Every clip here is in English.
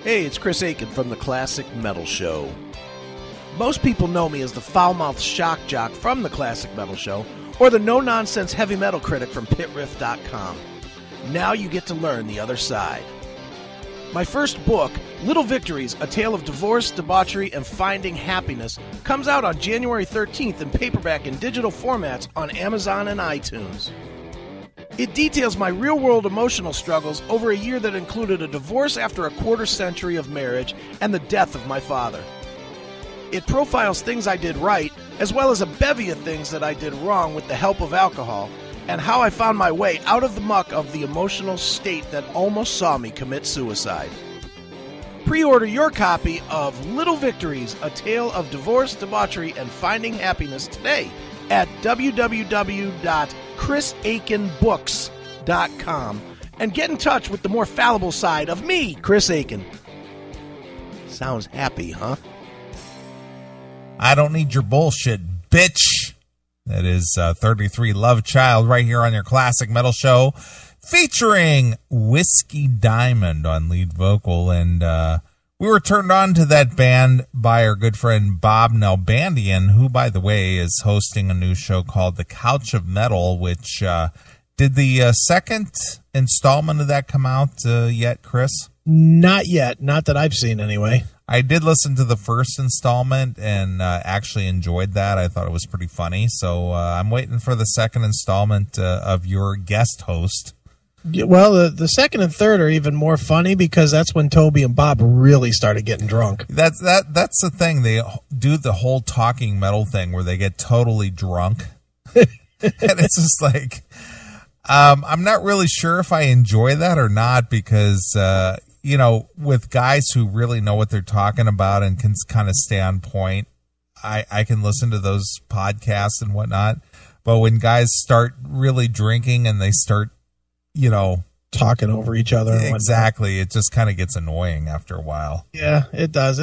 Hey, it's Chris Aiken from the Classic Metal Show. Most people know me as the foul-mouthed shock jock from the Classic Metal Show, or the no-nonsense heavy metal critic from pitriff.com. Now you get to learn the other side. My first book, Little Victories, A Tale of Divorce, Debauchery, and Finding Happiness, comes out on January 13th in paperback and digital formats on Amazon and iTunes. It details my real-world emotional struggles over a year that included a divorce after a quarter-century of marriage and the death of my father. It profiles things I did right, as well as a bevy of things that I did wrong with the help of alcohol, and how I found my way out of the muck of the emotional state that almost saw me commit suicide. Pre-order your copy of Little Victories, A Tale of Divorce, Debauchery, and Finding Happiness today at www.chrisaikenbooks.com and get in touch with the more fallible side of me, Chris Aiken. Sounds happy, huh? I don't need your bullshit, bitch. That is 33 Love Child right here on your Classic Metal Show, featuring Whiskey Diamond on lead vocal. And we were turned on to that band by our good friend Bob Nalbandian, who, by the way, is hosting a new show called The Couch of Metal, which did the second installment of that come out yet, Chris? Not yet. Not that I've seen, anyway. I did listen to the first installment and actually enjoyed that. I thought it was pretty funny. So I'm waiting for the second installment of your guest host. Well, the second and third are even more funny because that's when Toby and Bob really started getting drunk. That's the thing. They do the whole talking metal thing where they get totally drunk. And it's just like, I'm not really sure if I enjoy that or not because, you know, with guys who really know what they're talking about and can kind of stay on point, I can listen to those podcasts and whatnot. But when guys start really drinking and they start, you know, talking over each other. Exactly. It just kind of gets annoying after a while. Yeah, it does.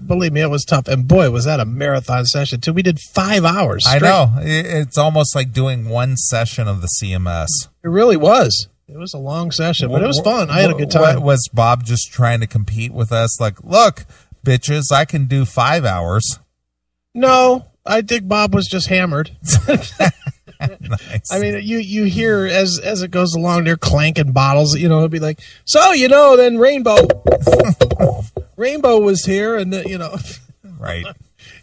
Believe me, it was tough. And boy, was that a marathon session too. We did 5 hours straight. I know. It's almost like doing one session of the CMS. It really was. It was a long session, but it was fun. I had a good time. Was Bob just trying to compete with us? Like, look, bitches, I can do 5 hours. No, I think Bob was just hammered. Nice. I mean, you hear as it goes along, they're clanking bottles. You know, it'll be like, so, you know, then Rainbow was here, and, you know. Right.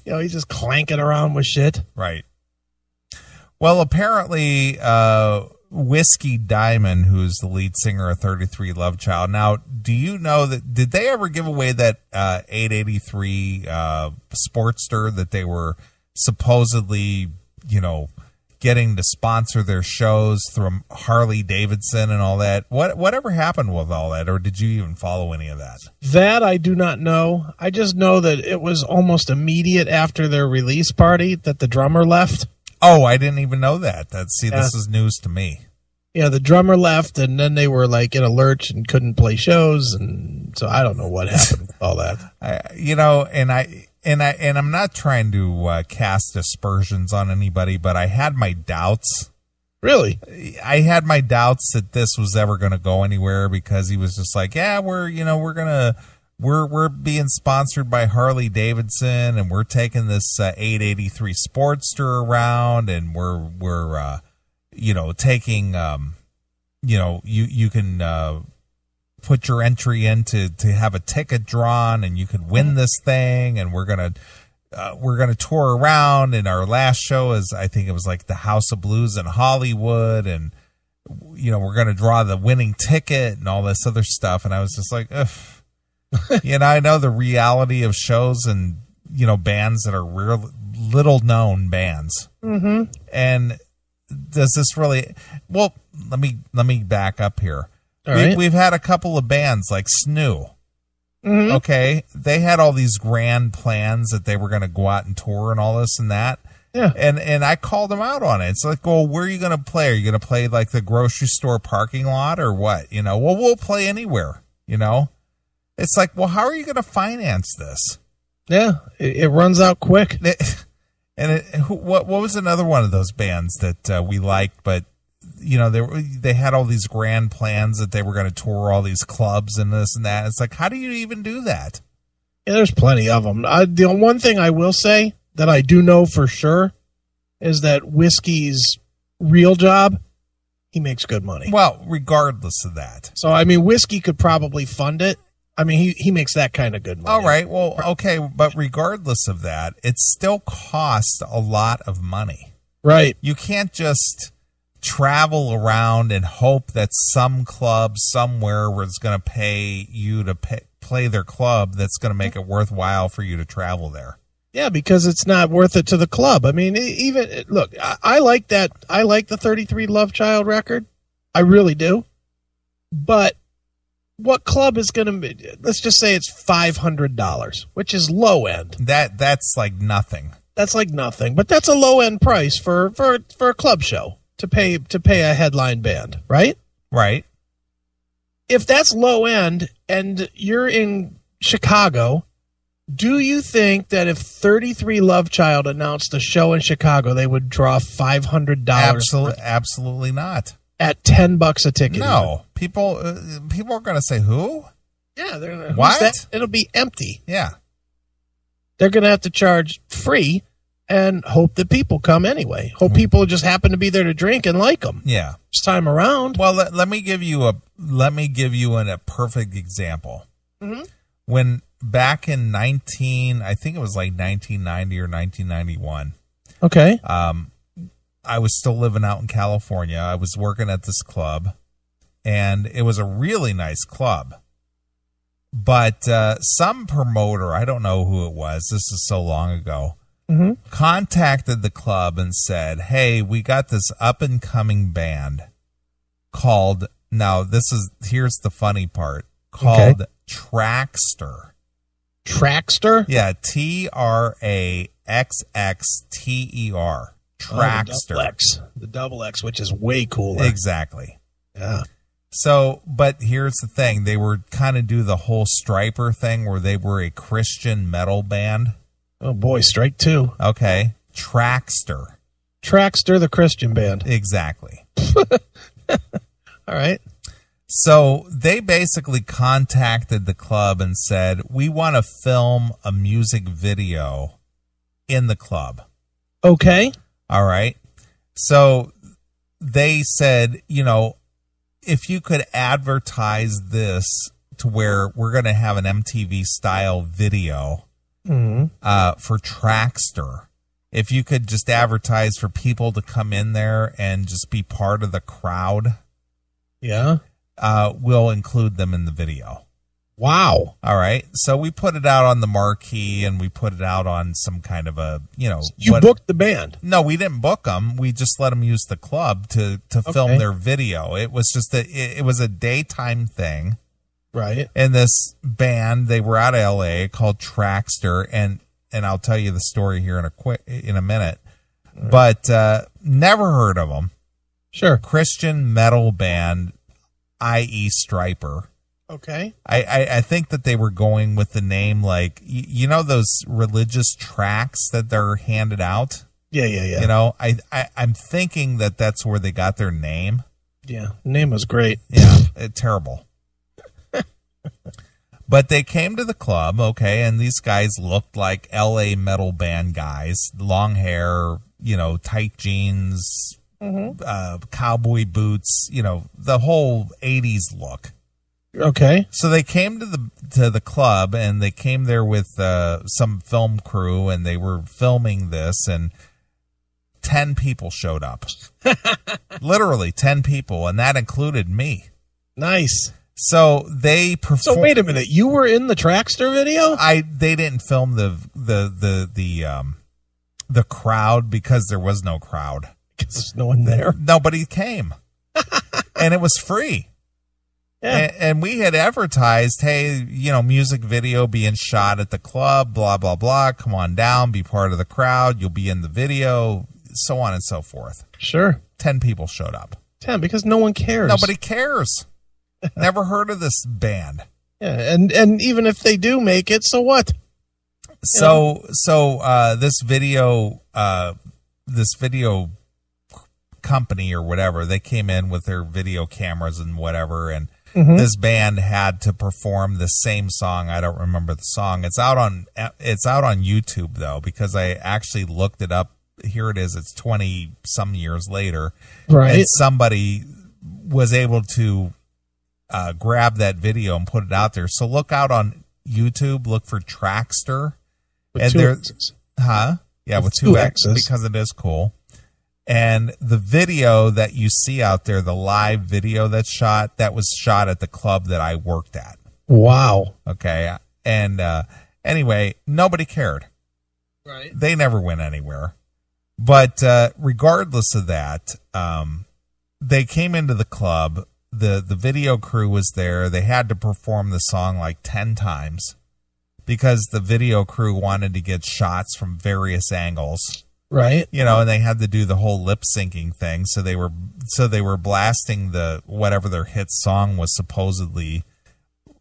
You know, he's just clanking around with shit. Right. Well, apparently, Whiskey Diamond, who's the lead singer of 33 Love Child. Now, do you know that, did they ever give away that 883 Sportster that they were supposedly, you know, getting to sponsor their shows from Harley Davidson and all that? Whatever happened with all that, or did you even follow any of that? That I do not know. I just know that it was almost immediate after their release party that the drummer left. Oh, I didn't even know that. This is news to me. Yeah, the drummer left, and then they were like in a lurch and couldn't play shows, and so I don't know what happened with all that. You know, and I'm not trying to cast aspersions on anybody, but I had my doubts. Really? I had my doubts that this was ever going to go anywhere because he was just like, yeah, we're being sponsored by Harley Davidson, and we're taking this 883 Sportster around, and we're you know, taking you know, you can put your entry in to have a ticket drawn, and you could win this thing, and we're gonna tour around. And our last show is, I think it was like the House of Blues in Hollywood, and you know, we're gonna draw the winning ticket and all this other stuff. And I was just like, ugh. You know, I know the reality of shows and, you know, bands that are little known bands. Mm-hmm. And does this really? Well, let me back up here. We've had a couple of bands like Snoo. Mm-hmm. Okay, they had all these grand plans that they were going to go out and tour and all this and that. Yeah. And I called them out on it. It's like, well, where are you going to play? Are you going to play like the grocery store parking lot or what? You know, well, we'll play anywhere. You know, it's like, well, how are you going to finance this? Yeah, it runs out quick. What was another one of those bands that we liked, but they had all these grand plans that they were going to tour all these clubs and this and that. It's like, how do you even do that? Yeah, there's plenty of them. The one thing I will say that I do know for sure is that Whiskey's real job, he makes good money. Well, regardless of that. So, I mean, Whiskey could probably fund it. I mean, he makes that kind of good money. All right. Well, okay. But regardless of that, it still costs a lot of money. Right. You can't just travel around and hope that some club somewhere is going to pay you to play their club that's going to make it worthwhile for you to travel there. Yeah, because it's not worth it to the club. I mean, look, I like that. I like the 33 Love Child record. I really do. But what club is going to be, let's just say it's $500, which is low end. That's like nothing. That's like nothing, but that's a low end price for a club show to pay a headline band, right? Right. If that's low end and you're in Chicago, do you think that if 33 Love Child announced a show in Chicago, they would draw $500? Absolutely not. At $10 a ticket. No, people are going to say who? Yeah, they're going to. What? It'll be empty. Yeah, they're going to have to charge free and hope that people come anyway. Hope people just happen to be there to drink and like them. Yeah, this time around. Well, let me give you a perfect example. Mm-hmm. When back in I think it was like 1990 or 1991. Okay. I was still living out in California. I was working at this club, and it was a really nice club. But some promoter, I don't know who it was, this is so long ago, contacted the club and said, hey, we got this up-and-coming band called, here's the funny part, called Traxxter. Traxxter? Yeah, Traxxter. Traxxter. The double X, which is way cooler. Exactly. Yeah. So, but here's the thing. They were kind of do the whole Striper thing where they were a Christian metal band. Oh, boy, strike two. Okay. Traxxter. Traxxter, the Christian band. Exactly. All right. So they basically contacted the club and said, we want to film a music video in the club. Okay. All right. So they said, if you could advertise this to where we're going to have an MTV style video for Traxxter, if you could just advertise for people to come in there and just be part of the crowd, we'll include them in the video. Wow. All right. So we put it out on the marquee and we put it out on some kind of a, You booked the band? No, we didn't book them. We just let them use the club to film their video. It was just it was a daytime thing. Right. And this band, they were out of LA called Traxxter, and I'll tell you the story here in a minute. But never heard of them. Sure. Christian metal band, i.e. Striper. Okay. I think that they were going with the name like, those religious tracts that they're handed out? Yeah. I'm thinking that that's where they got their name. Yeah, the name was great. Yeah, terrible. But they came to the club, okay, and these guys looked like L.A. metal band guys, long hair, tight jeans, cowboy boots, the whole 80s look. Okay. So they came to the club, and they came there with some film crew, and they were filming this, and 10 people showed up. Literally 10 people, and that included me. Nice. So they performed. So wait a minute, you were in the Traxxter video? They didn't film the crowd because there was no crowd. Because there's no one there. Nobody came, and it was free. Yeah. And we had advertised, hey, music video being shot at the club, blah, blah, blah. Come on down, be part of the crowd. You'll be in the video, so on and so forth. Sure. 10 people showed up. 10, because no one cares. Nobody cares. Never heard of this band. Yeah, and even if they do make it, so what? So this video company or whatever. They came in with their video cameras and whatever, and this band had to perform the same song. I don't remember the song. It's out on YouTube though, because I actually looked it up. Here it is. It's 20 some years later. Right. And somebody was able to grab that video and put it out there. So look out on YouTube, look for Trackster. With two X's. Yeah, with two X's, because it is cool. And the video that you see out there, the live video that's shot, that was shot at the club that I worked at. Wow. Okay. And anyway, nobody cared. Right. They never went anywhere. But regardless of that, they came into the club. The video crew was there. They had to perform the song like 10 times because the video crew wanted to get shots from various angles. Right. You know, and they had to do the whole lip syncing thing. So they were blasting the whatever their hit song was supposedly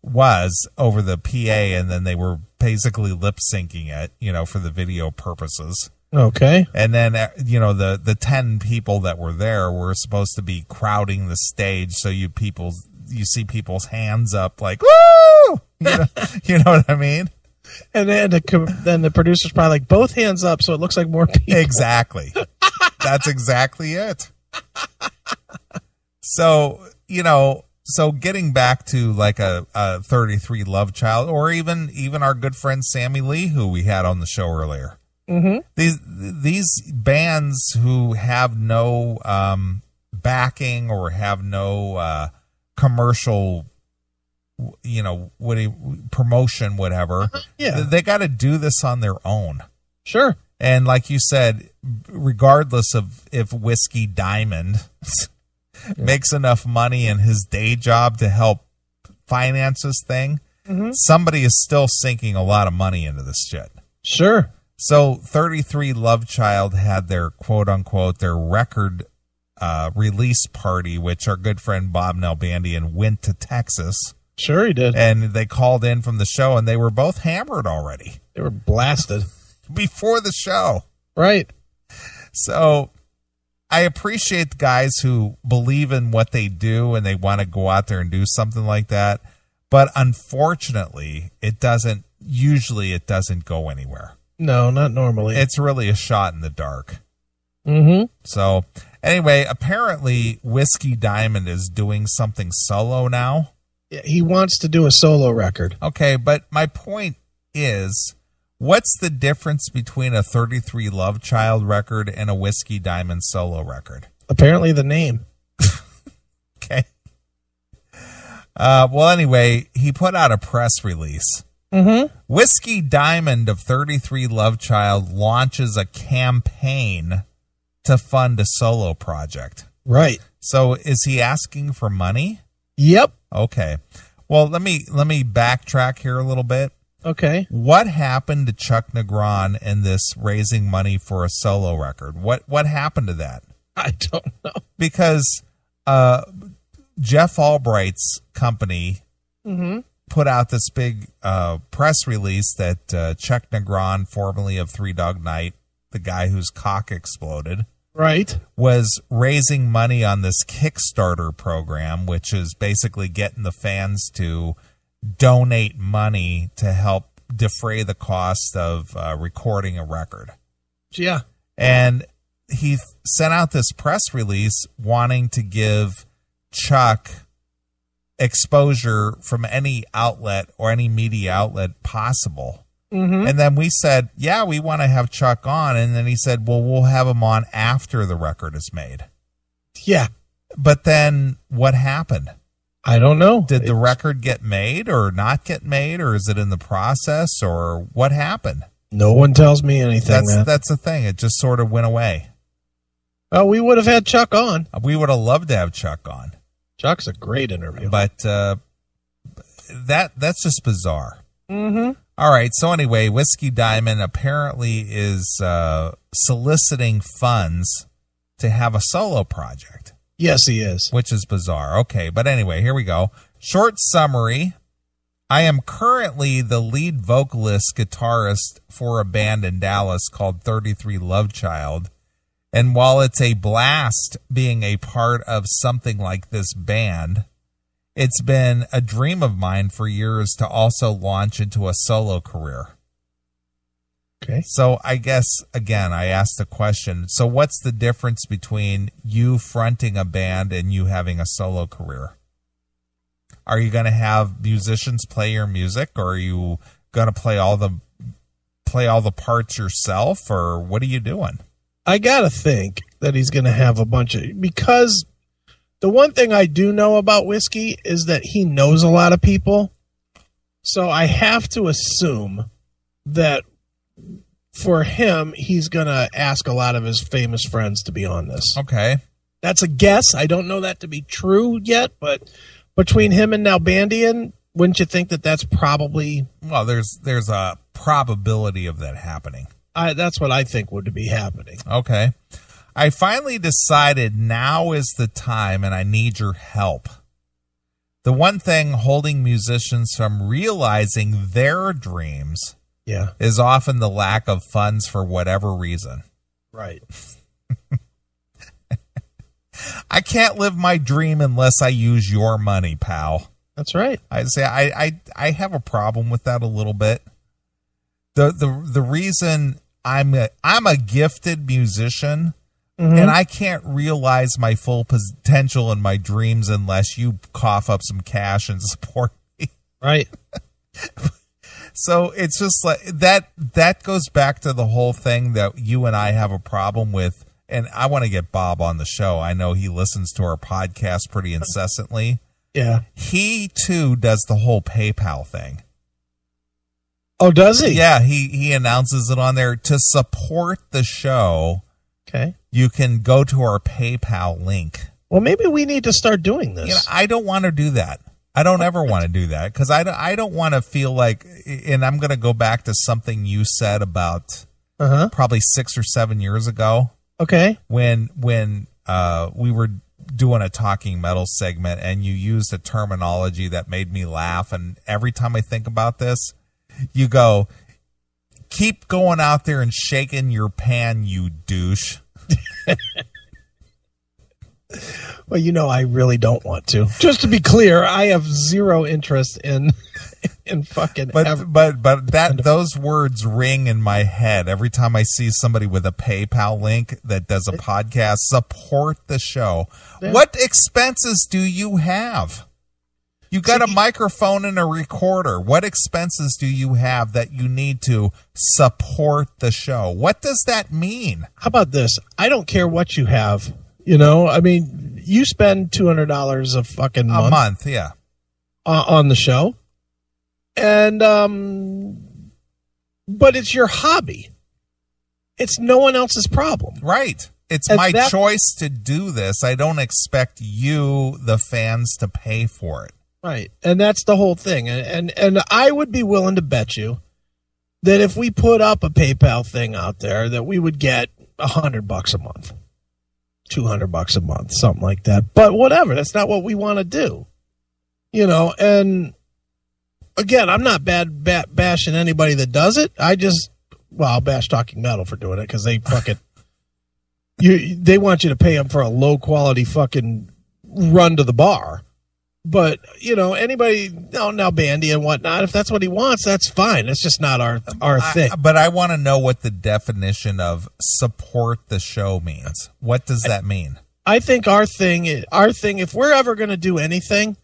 was over the PA, and then they were basically lip syncing it, you know, for the video purposes. Okay. And then, you know, the 10 people that were there were supposed to be crowding the stage. So you see people's hands up like, woo! You know what I mean? And then the producer's probably like, both hands up so it looks like more people. Exactly. That's exactly it. So, you know, getting back to like a 33 Love Child, or even our good friend Sammy Lee, who we had on the show earlier. Mm-hmm. These bands who have no backing or have no commercial, you know, promotion, whatever. Yeah, they got to do this on their own. Sure. And like you said, regardless of if Whiskey Diamond makes enough money in his day job to help finance this thing, somebody is still sinking a lot of money into this shit. Sure. So 33 Love Child had their quote unquote, their record release party, which our good friend Bob Nalbandian went to Texas. Sure he did. And they called in from the show, and they were both hammered already. They were blasted. Before the show. Right. So I appreciate the guys who believe in what they do and they want to go out there and do something like that. But unfortunately, it doesn't go anywhere. No, not normally. It's really a shot in the dark. Mm-hmm. So anyway, apparently Whiskey Diamond is doing something solo now. Yeah, he wants to do a solo record. Okay, but my point is, what's the difference between a 33 Love Child record and a Whiskey Diamond solo record? Apparently the name. Okay. Well, anyway, he put out a press release. Mm-hmm. Whiskey Diamond of 33 Love Child launches a campaign to fund a solo project. Right. So is he asking for money? Yep. Okay. Well, let me backtrack here a little bit. Okay. What What happened to Chuck Negron in this raising money for a solo record? What happened to that? I don't know. Because Jeff Albright's company put out this big press release that Chuck Negron, formerly of Three Dog Night, the guy whose cock exploded, right, was raising money on this Kickstarter program, which is basically getting the fans to donate money to help defray the cost of recording a record. Yeah. And he sent out this press release wanting to give Chuck exposure from any outlet or any media outlet possible. And then we said, yeah, we want to have Chuck on. And then he said, well, we'll have him on after the record is made. Yeah. But then what happened? I don't know. Did the record get made or not get made, or is it in the process, or what happened? No one tells me anything. That's the thing. It just sort of went away. Oh, we would have had Chuck on. We would have loved to have Chuck on. Chuck's a great interview. But that's just bizarre. Mm-hmm. All right. So anyway, Whiskey Diamond apparently is soliciting funds to have a solo project. Yes, he is. Which is bizarre. Okay. But anyway, here we go. Short summary. I am currently the lead vocalist guitarist for a band in Dallas called 33 Love Child, And while it's a blast being a part of something like this band, it's been a dream of mine for years to also launch into a solo career. Okay. So I guess, again, I asked the question, so what's the difference between you fronting a band and you having a solo career? Are you going to have musicians play your music, or are you going to play all the parts yourself, or what are you doing? I got to think that he's going to have a bunch of, because the one thing I do know about Whiskey is that he knows a lot of people. So I have to assume that for him, he's going to ask a lot of his famous friends to be on this. Okay. That's a guess. I don't know that to be true yet, but between him and Nalbandian, wouldn't you think that that's probably... Well, there's a probability of that happening. That's what I think would be happening. Okay. I finally decided now is the time, and I need your help. The one thing holding musicians from realizing their dreams is often the lack of funds for whatever reason. Right. I can't live my dream unless I use your money, pal. That's right. I say I have a problem with that a little bit. The reason I'm a gifted musician, and I can't realize my full potential in my dreams unless you cough up some cash and support me. Right. So it's just like that goes back to the whole thing that you and I have a problem with. And I want to get Bob on the show. I know he listens to our podcast pretty incessantly. Yeah. He too does the whole PayPal thing. Oh, does he? Yeah, he announces it on there. To support the show, okay, you can go to our PayPal link. Well, maybe we need to start doing this. You know, I don't want to do that. I don't ever want to do that because I don't want to feel like, and I'm going to go back to something you said about probably 6 or 7 years ago. Okay. When we were doing a Talking Metal segment and you used a terminology that made me laugh, and every time I think about this, you go, keep going out there and shaking your pan, you douche. Well, you know, I really don't want to. Just to be clear, I have zero interest in fucking. But those words ring in my head every time I see somebody with a PayPal link that does a podcast. Support the show. Yeah. What expenses do you have? You got a microphone and a recorder. What expenses do you have that you need to support the show? What does that mean? How about this? I don't care what you have. You know, I mean, you spend $200 a fucking month. Yeah, on the show, and but it's your hobby. It's no one else's problem, right? It's my choice to do this. I don't expect you, the fans, to pay for it, right? And that's the whole thing. And I would be willing to bet you that if we put up a PayPal thing out there, that we would get $100 a month. $200 a month, something like that. But whatever, that's not what we want to do. You know, and again, I'm not bashing anybody that does it. I'll bash Talking Metal for doing it because they fucking they want you to pay them for a low quality fucking run to the bar. But, you know, anybody, now Bandy and whatnot, if that's what he wants, that's fine. It's just not our thing. But I want to know what the definition of support the show means. What does that mean? I think our thing, if we're ever going to do anything,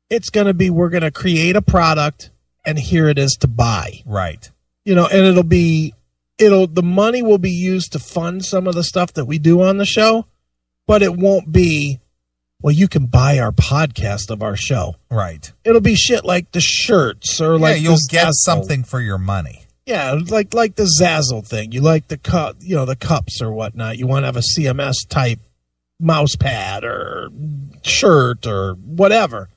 it's going to be we're going to create a product and here it is to buy. Right. You know, and the money will be used to fund some of the stuff that we do on the show, but it won't be, well, you can buy our podcast of our show. Right. It'll be shit like the shirts or you'll get something for your money. Yeah, like the Zazzle thing. You like the cups or whatnot. You want to have a CMS type mouse pad or shirt or whatever.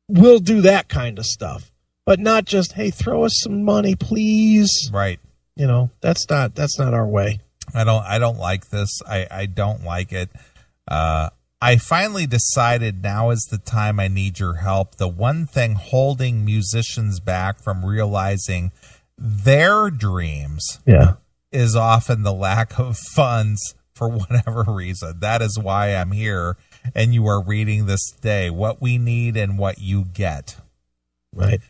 We'll do that kind of stuff, but not just, hey, throw us some money, please. Right. You know, that's not our way. I don't like this. I don't like it. I finally decided now is the time I need your help. The one thing holding musicians back from realizing their dreams is often the lack of funds for whatever reason. That is why I'm here, and you are reading this today. What we need and what you get. Right.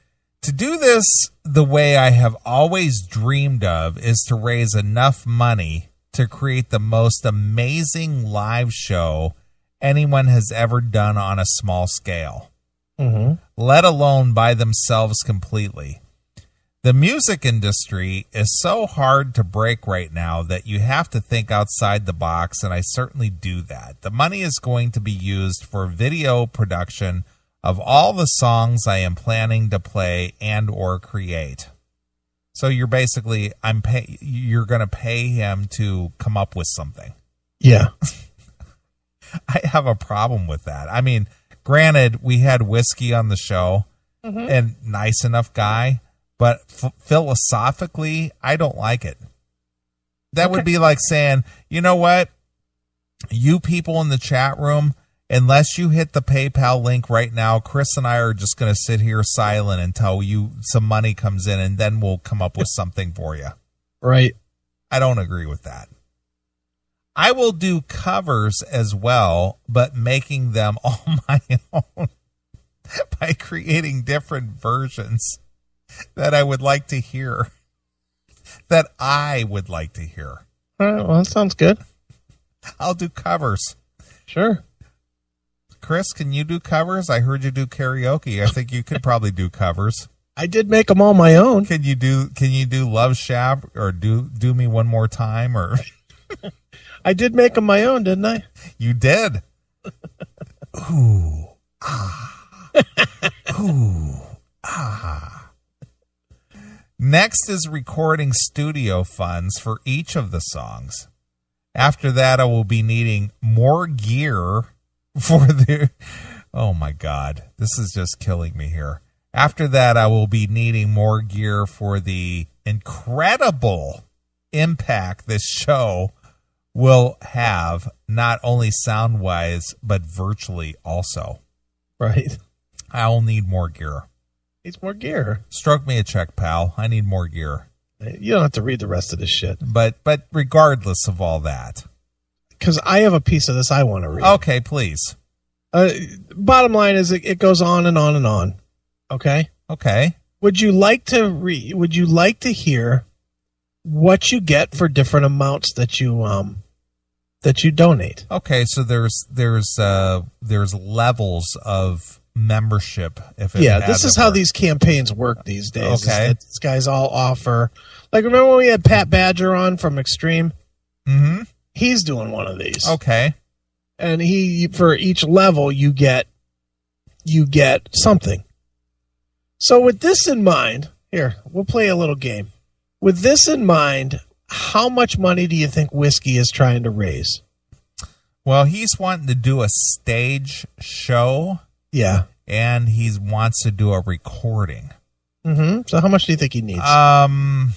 To do this the way I have always dreamed of is to raise enough money to create the most amazing live show anyone has ever done on a small scale, let alone by themselves completely. The music industry is so hard to break right now that you have to think outside the box, and I certainly do that. The money is going to be used for video production of all the songs I am planning to play and or create. So you're basically, you're going to pay him to come up with something. Yeah. I have a problem with that. I mean, granted, we had Whiskey on the show, and nice enough guy, but philosophically, I don't like it. That would be like saying, you know what? You people in the chat room, unless you hit the PayPal link right now, Chris and I are just going to sit here silent until some money comes in, and then we'll come up with something for you. Right. I don't agree with that. I will do covers as well, but making them all my own by creating different versions that I would like to hear. That I would like to hear. All right, well, that sounds good. I'll do covers. Sure. Chris, can you do covers? I heard you do karaoke. I think you could probably do covers. I did make them all my own. Can you do Love Shack or do Me One More Time or I did make them my own, didn't I? You did. Ooh. Ah. Ooh. Ah. Next is recording studio funds for each of the songs. After that, I will be needing more gear for the... Oh, my God. This is just killing me here. After that, I will be needing more gear for the incredible impact this show will have, not only sound-wise, but virtually also. Right. I'll need more gear. Needs more gear. Stroke me a check, pal. I need more gear. You don't have to read the rest of this shit. But regardless of all that. Because I have a piece of this I want to read. Okay, please. Bottom line is it goes on and on and on. Okay? Okay. Would you like to hear what you get for different amounts that you donate? Okay, so there's levels of membership. This is how these campaigns work these days. Okay. These guys all offer, like, remember when we had Pat Badger on from Extreme? Mm-hmm. He's doing one of these. Okay. And for each level you get something. So with this in mind, here, we'll play a little game. With this in mind, how much money do you think Whiskey is trying to raise? Well, he's wanting to do a stage show. Yeah. And he wants to do a recording. Mm-hmm. So how much do you think he needs? I'm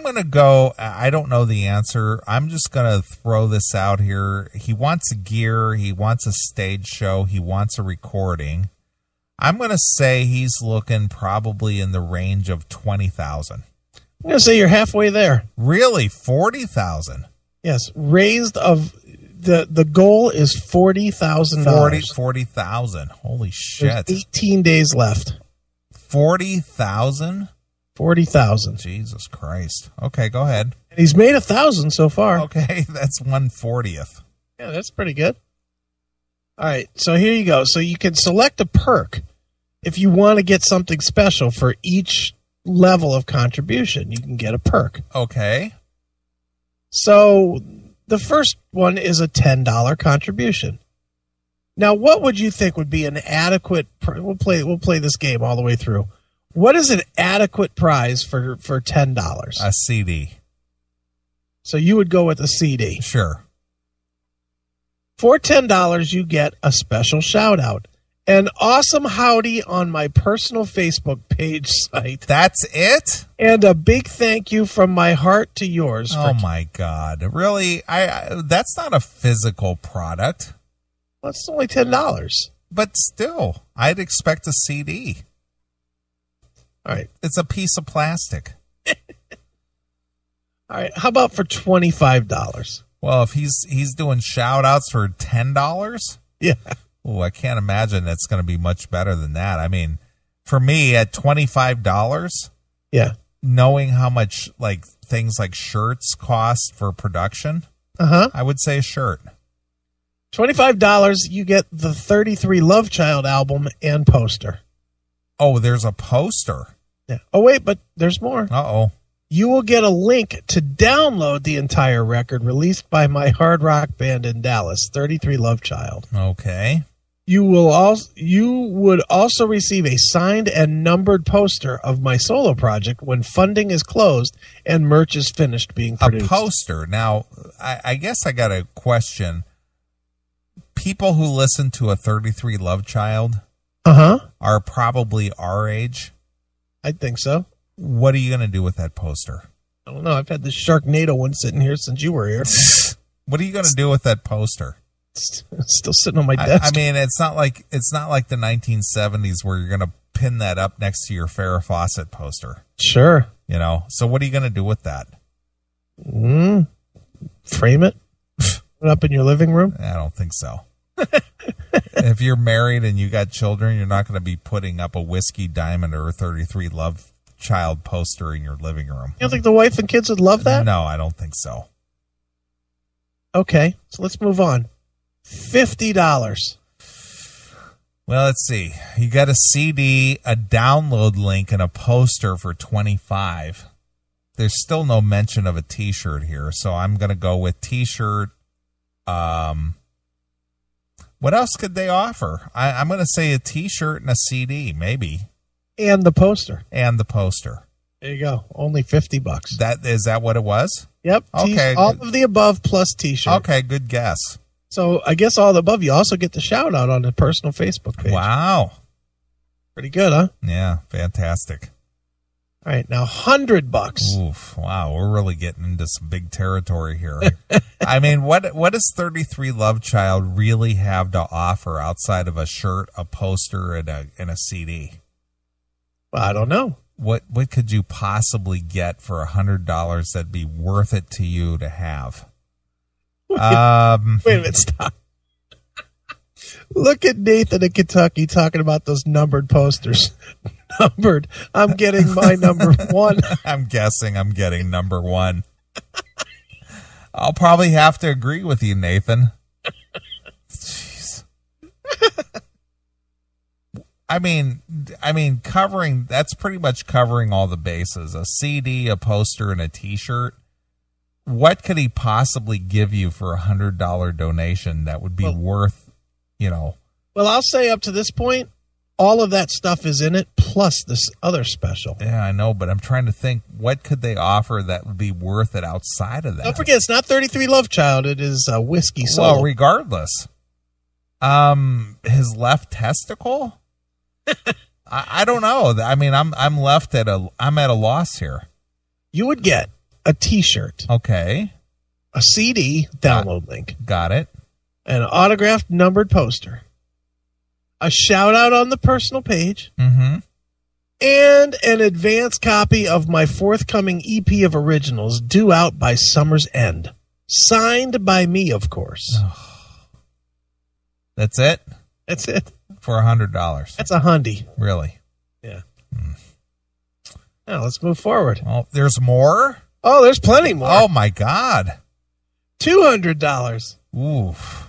going to go, I don't know the answer. I'm just going to throw this out here. He wants gear. He wants a stage show. He wants a recording. I'm going to say he's looking probably in the range of $20,000. I'm going to say you're halfway there. Really? $40,000? Yes. Raised of the goal is $40,000. $40,000. Holy shit. There's 18 days left. 40,000? 40,000. Jesus Christ. Okay, go ahead. And he's made 1,000 so far. Okay, that's 1/40th. Yeah, that's pretty good. All right, so here you go. So you can select a perk if you want to get something special for each level of contribution. You can get a perk. Okay. So the first one is a $10 contribution. Now, what would you think would be an adequate? We'll play this game all the way through. What is an adequate prize for $10? A CD. So you would go with a CD. Sure. For $10, you get a special shout out, an awesome howdy on my personal Facebook page site. That's it? And a big thank you from my heart to yours. Oh my God. Really? That's not a physical product. Well, it's only $10. But still, I'd expect a CD. All right. It's a piece of plastic. All right. How about for $25? Well, if he's doing shout outs for $10, Yeah. oh, I can't imagine it's going to be much better than that. I mean, for me at $25, Yeah. knowing how much like things like shirts cost for production, I would say a shirt. $25, you get the 33 Love Child album and poster. Oh, there's a poster. Yeah. Oh, wait, but there's more. Uh-oh. You will get a link to download the entire record released by my hard rock band in Dallas, 33 Love Child. Okay. You would also receive a signed and numbered poster of my solo project when funding is closed and merch is finished being produced. A poster. Now, I guess I got a question. People who listen to a 33 Love Child are probably our age. I think so. What are you going to do with that poster? I don't know. I've had this Sharknado one sitting here since you were here. What are you going to do with that poster? It's still sitting on my desk. I mean, it's not like the 1970s where you're going to pin that up next to your Farrah Fawcett poster. Sure. You know. So what are you going to do with that? Frame it. Put it up in your living room. I don't think so. If you're married and you got children, you're not going to be putting up a Whiskey Diamond or a 33 Love Child poster in your living room. You don't think the wife and kids would love that? No, I don't think so. Okay, so let's move on. $50. Well, let's see. You got a CD, a download link, and a poster for $25. There's still no mention of a T-shirt here, so I'm going to go with T-shirt. What else could they offer? I'm going to say a T-shirt and a CD, maybe. And the poster. And the poster. There you go. Only $50. Is that what it was? Yep. Okay. All of the above plus T-shirt. Okay, good guess. So I guess all the above, you also get the shout out on the personal Facebook page. Wow. Pretty good, huh? Yeah, fantastic. All right, now $100. Oof, wow, we're really getting into some big territory here. I mean, what does 33 Love Child really have to offer outside of a shirt, a poster, and a CD? Well, I don't know. What could you possibly get for $100 that'd be worth it to you to have? Wait a minute, stop. Look at Nathan in Kentucky talking about those numbered posters. Numbered. I'm getting my number one. I'm guessing I'm getting number one. I'll probably have to agree with you, Nathan. Jeez. I mean, that's pretty much covering all the bases. A CD, a poster, and a T-shirt. What could he possibly give you for $100 donation that would be worth, Well, I'll say up to this point, all of that stuff is in it, plus this other special. Yeah, I know, but I'm trying to think, what could they offer that would be worth it outside of that? Don't forget, it's not 33 Love Child. It is a Whiskey Soul. Well, regardless. His left testicle? I don't know. I mean, I'm at a loss here. You would get a T-shirt. Okay. A CD download link. Got it. An autographed numbered poster. A shout out on the personal page. Mm-hmm. And an advance copy of my forthcoming EP of originals due out by summer's end. Signed by me, of course. That's it? That's it. For $100. That's a hundy. Really? Yeah. Now let's move forward. Oh, there's more? Oh, there's plenty more. Oh, my God. $200. Oof.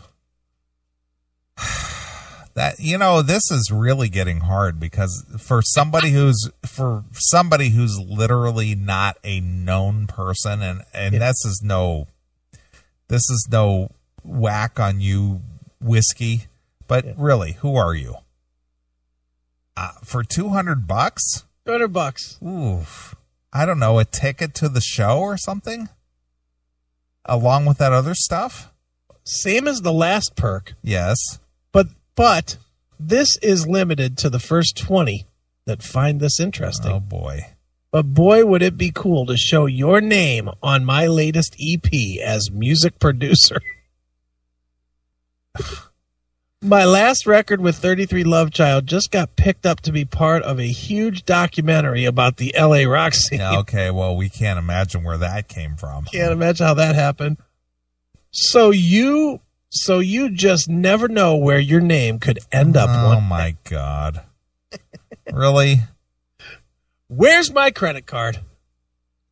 This is really getting hard because for somebody who's literally not a known person, and this is no whack on you, Whiskey, but really, who are you? For $200? $200. Oof. I don't know, a ticket to the show or something? Along with that other stuff? Same as the last perk. Yes. But this is limited to the first 20 that find this interesting. Oh, boy. But boy, would it be cool to show your name on my latest EP as music producer. My last record with 33 Love Child just got picked up to be part of a huge documentary about the LA rock scene. Yeah, okay, well, we can't imagine where that came from. Can't imagine how that happened. So you just never know where your name could end up. Oh, my God. Really? Where's my credit card?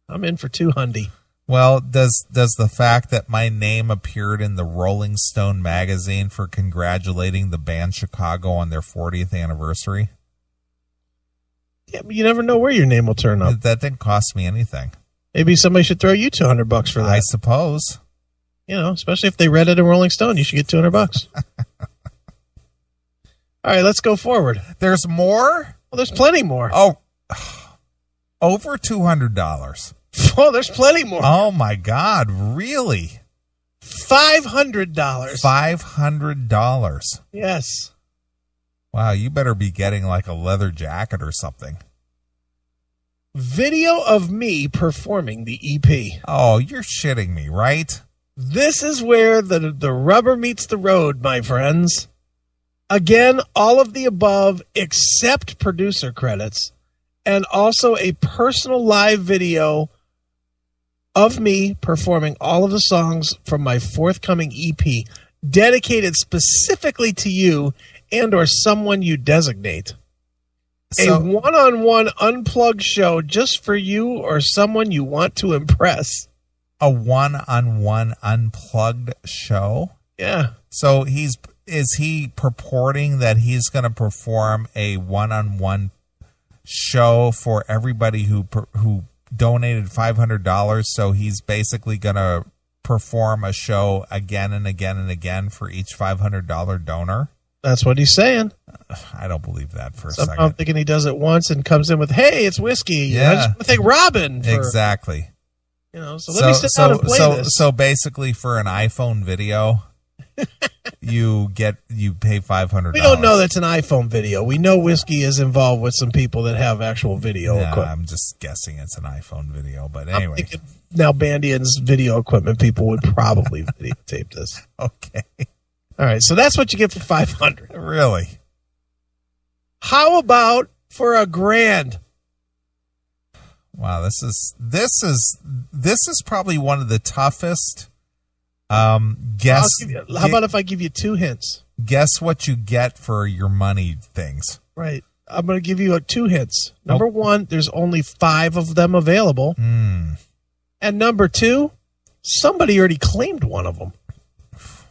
I'm in for $200. Well, does the fact that my name appeared in the Rolling Stone magazine for congratulating the band Chicago on their 40th anniversary? Yeah, but you never know where your name will turn up. That didn't cost me anything. Maybe somebody should throw you $200 for that. I suppose. You know, especially if they read it in Rolling Stone, you should get $200. All right, let's go forward. There's more? Well, there's plenty more. Oh, over $200. Oh, there's plenty more. Oh, my God. Really? $500. $500. Yes. Wow, you better be getting like a leather jacket or something. Video of me performing the EP. Oh, you're shitting me, right? This is where the rubber meets the road, my friends. Again, all of the above except producer credits, and also a personal live video of me performing all of the songs from my forthcoming EP, dedicated specifically to you and or someone you designate. So, a one-on-one unplugged show just for you or someone you want to impress. A one-on-one unplugged show? Yeah. So is he purporting that he's going to perform a one-on-one show for everybody who donated $500, so he's basically going to perform a show again and again and again for each $500 donor? That's what he's saying. I don't believe that for a second. I'm thinking he does it once and comes in with, hey, it's whiskey. Yeah. I just want to thank Robin. Exactly. You know, so let me sit down and play this. So basically for an iPhone video, you pay $500. We don't know that's an iPhone video. We know whiskey is involved with some people that have actual video equipment. I'm just guessing it's an iPhone video, but anyway. Now Bandian's video equipment people would probably videotape this. Okay. All right, so that's what you get for $500. Really? How about for $1,000? Wow, this is probably one of the toughest. Guess. How about if I give you 2 hints? Guess what you get for your money things. Right. I'm going to give you 2 hints. Number 1, there's only 5 of them available. And number 2, somebody already claimed one of them.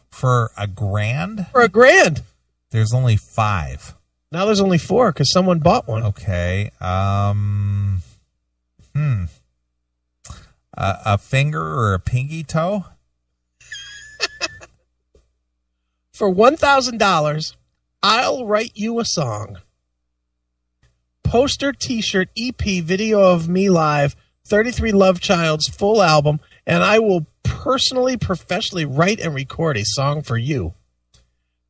For $1,000? For $1,000. There's only 5. Now there's only 4 because someone bought one. Okay. A finger or a pinky toe? For $1,000, I'll write you a song. Poster, t-shirt, EP, video of me live, 33 Love Child's full album, and I will personally, professionally write and record a song for you.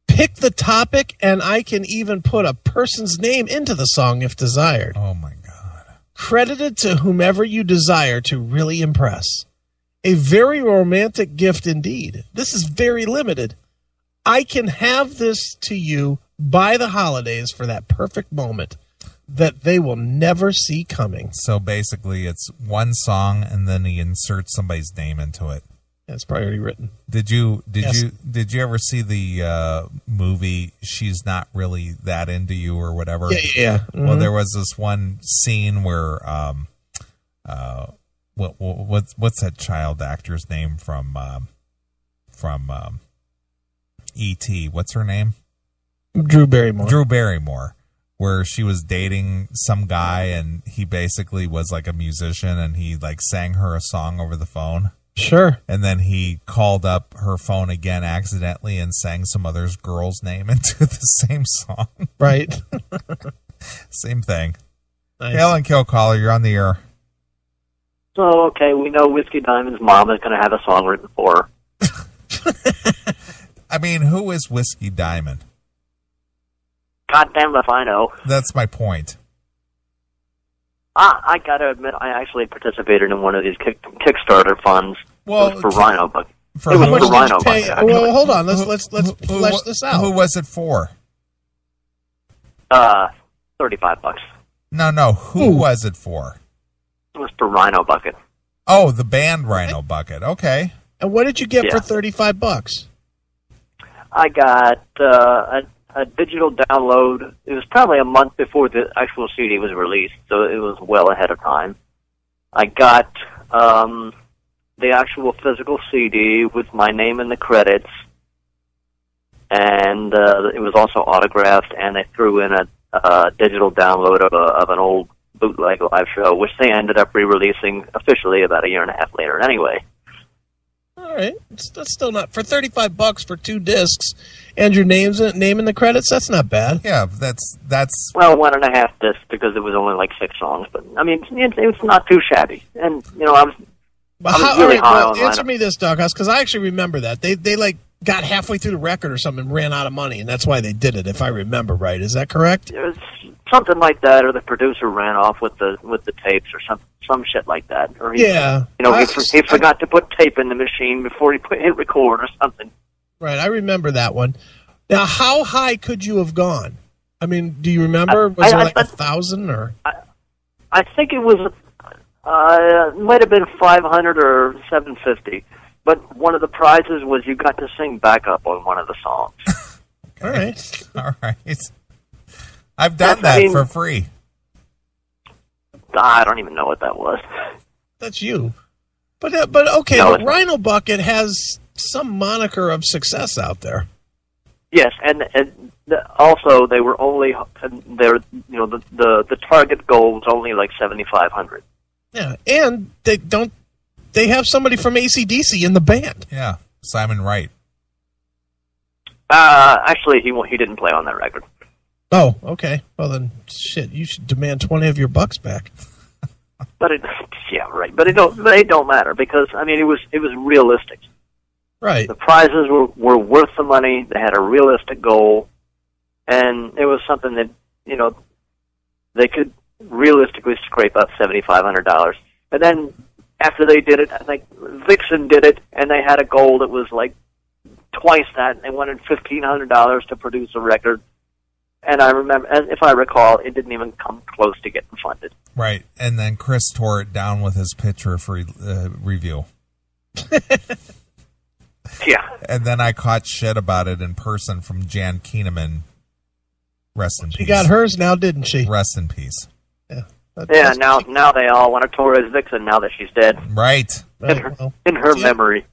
Pick the topic, and I can even put a person's name into the song if desired. Oh, my God. Credited to whomever you desire to really impress. A very romantic gift indeed. This is very limited. I can have this to you by the holidays for that perfect moment that they will never see coming. So basically it's one song and then he inserts somebody's name into it. That's probably already written. Did you ever see the movie She's Not Really That Into You or whatever? Yeah. Mm-hmm. Well, there was this one scene where what's that child actor's name from E.T.? What's her name? Drew Barrymore. Drew Barrymore, where she was dating some guy and he basically was like a musician and he like sang her a song over the phone. Sure. And then he called up her phone again accidentally and sang some other girl's name into the same song. Right. Same thing. Nice. Hail and Kill Caller, you're on the air. So, okay, we know Whiskey Diamond's mom is going to have a song written for her. I mean, who is Whiskey Diamond? Goddamn if I know. That's my point. I got to admit, I actually participated in one of these Kickstarter funds. Well, for Rhino, but For It was How much the did Rhino you pay? bucket, actually. Well, hold on. Let's flesh this out. Who was it for? $35. No. Who was it for? It was the Rhino bucket. Oh, the band Rhino Bucket. Okay. And what did you get Yeah. for $35? I got a digital download. It was probably a month before the actual CD was released, so it was well ahead of time. I got the actual physical CD with my name in the credits, and it was also autographed, and they threw in a digital download of an old bootleg live show, which they ended up re-releasing officially about a year and a half later anyway. All right, that's still not for $35 for 2 discs, and your name in the credits. That's not bad. Yeah, that's Well, 1.5 discs because it was only like 6 songs, but I mean, it's not too shabby. And you know, I was really high on answer Rhino. me this, Doghouse, because I actually remember that they like got halfway through the record or something and ran out of money, and that's why they did it. If I remember right, is that correct? It was something like that, or the producer ran off with the tapes, or some shit like that. Or he, Yeah, you know, he forgot to put tape in the machine before he hit record or something. Right, I remember that one. Now, how high could you have gone? I mean, do you remember? Was it like 1,000 or? I think it was might have been 500 or 750. But one of the prizes was you got to sing backup on one of the songs. All right. all right. I've done that for free. I don't even know what that was. That's you. But okay, No, but Rhino Bucket has some moniker of success out there. Yes, and also they were only the target goal was only like 7,500. Yeah, and they have somebody from AC/DC in the band. Yeah, Simon Wright. Actually, he didn't play on that record. Oh, okay. Well then, shit, you should demand 20 of your bucks back. But yeah, right. But it don't matter because I mean it was realistic. Right. The prizes were worth the money. They had a realistic goal, and it was something that they could realistically scrape up $7,500. And then after they did it, I think Vixen did it, and they had a goal that was like twice that. And they wanted $1,500 to produce a record. And I remember, and if I recall, it didn't even come close to getting funded. Right, and then Chris tore it down with his picture for review. Yeah. And then I caught shit about it in person from Jan Keeneman. Rest in peace. She got hers now, didn't she? Rest in peace. Yeah. Yeah. Now they all want to tour as Vixen now that she's dead. Right. In her memory.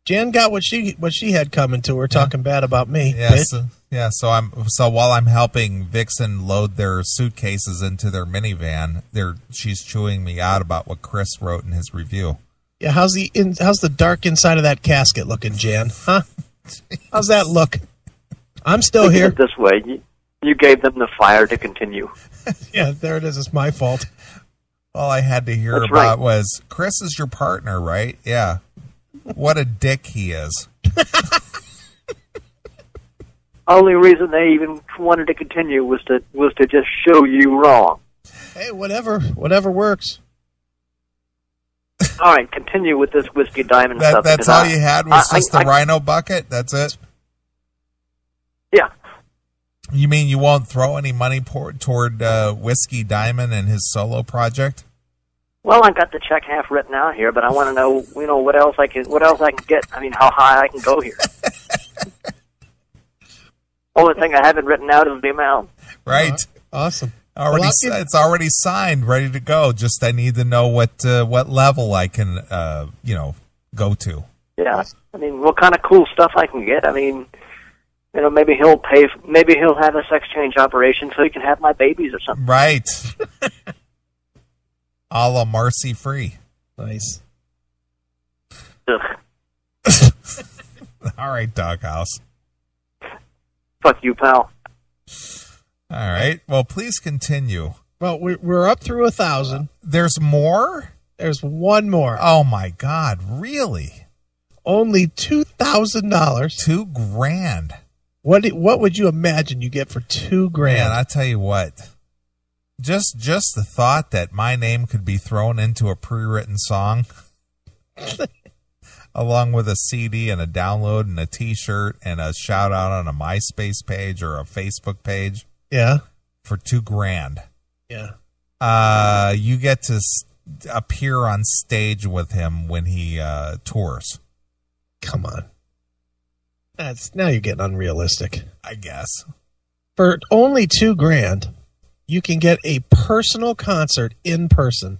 Jan got what she had coming to her, talking bad about me. Yes. Bitch. Yeah. So while I'm helping Vixen load their suitcases into their minivan, she's chewing me out about what Chris wrote in his review. Yeah. How's the dark inside of that casket looking, Jan? Huh? How's that look? I'm still here. It this way, you gave them the fire to continue. Yeah, there it is. It's my fault. All I had to hear That's about right. was Chris is your partner, right? Yeah. What a dick he is. Only reason they even wanted to continue was to just show you wrong. Hey, whatever works. All right, continue with this Whiskey Diamond stuff. That's all you had was just the Rhino bucket? That's it? Yeah. You mean you won't throw any money toward Whiskey Diamond and his solo project? Well, I got the check half written out here, but I want to know, what else I can get. I mean, how high I can go here. Only thing I haven't written out is the amount. Right. Awesome. It's already signed, ready to go. Just I need to know what level I can go to. Yeah. I mean, what kind of cool stuff I can get. I mean, maybe he'll have a sex change operation so he can have my babies or something. Right. A la Marcy Free. Nice. Ugh. All right, Doghouse. Fuck you, pal. All right. Well, please continue. Well, we're up through 1,000. There's more? There's one more. Oh, my God. Really? Only $2,000. $2,000. What would you imagine you get for $2,000? Man, I tell you what. Just the thought that my name could be thrown into a pre-written song. along with a CD and a download and a T-shirt and a shout out on a MySpace page or a Facebook page. Yeah. For $2,000. Yeah. You get to appear on stage with him when he tours. Come on. Now you're getting unrealistic. I guess. For only $2,000, you can get a personal concert in person.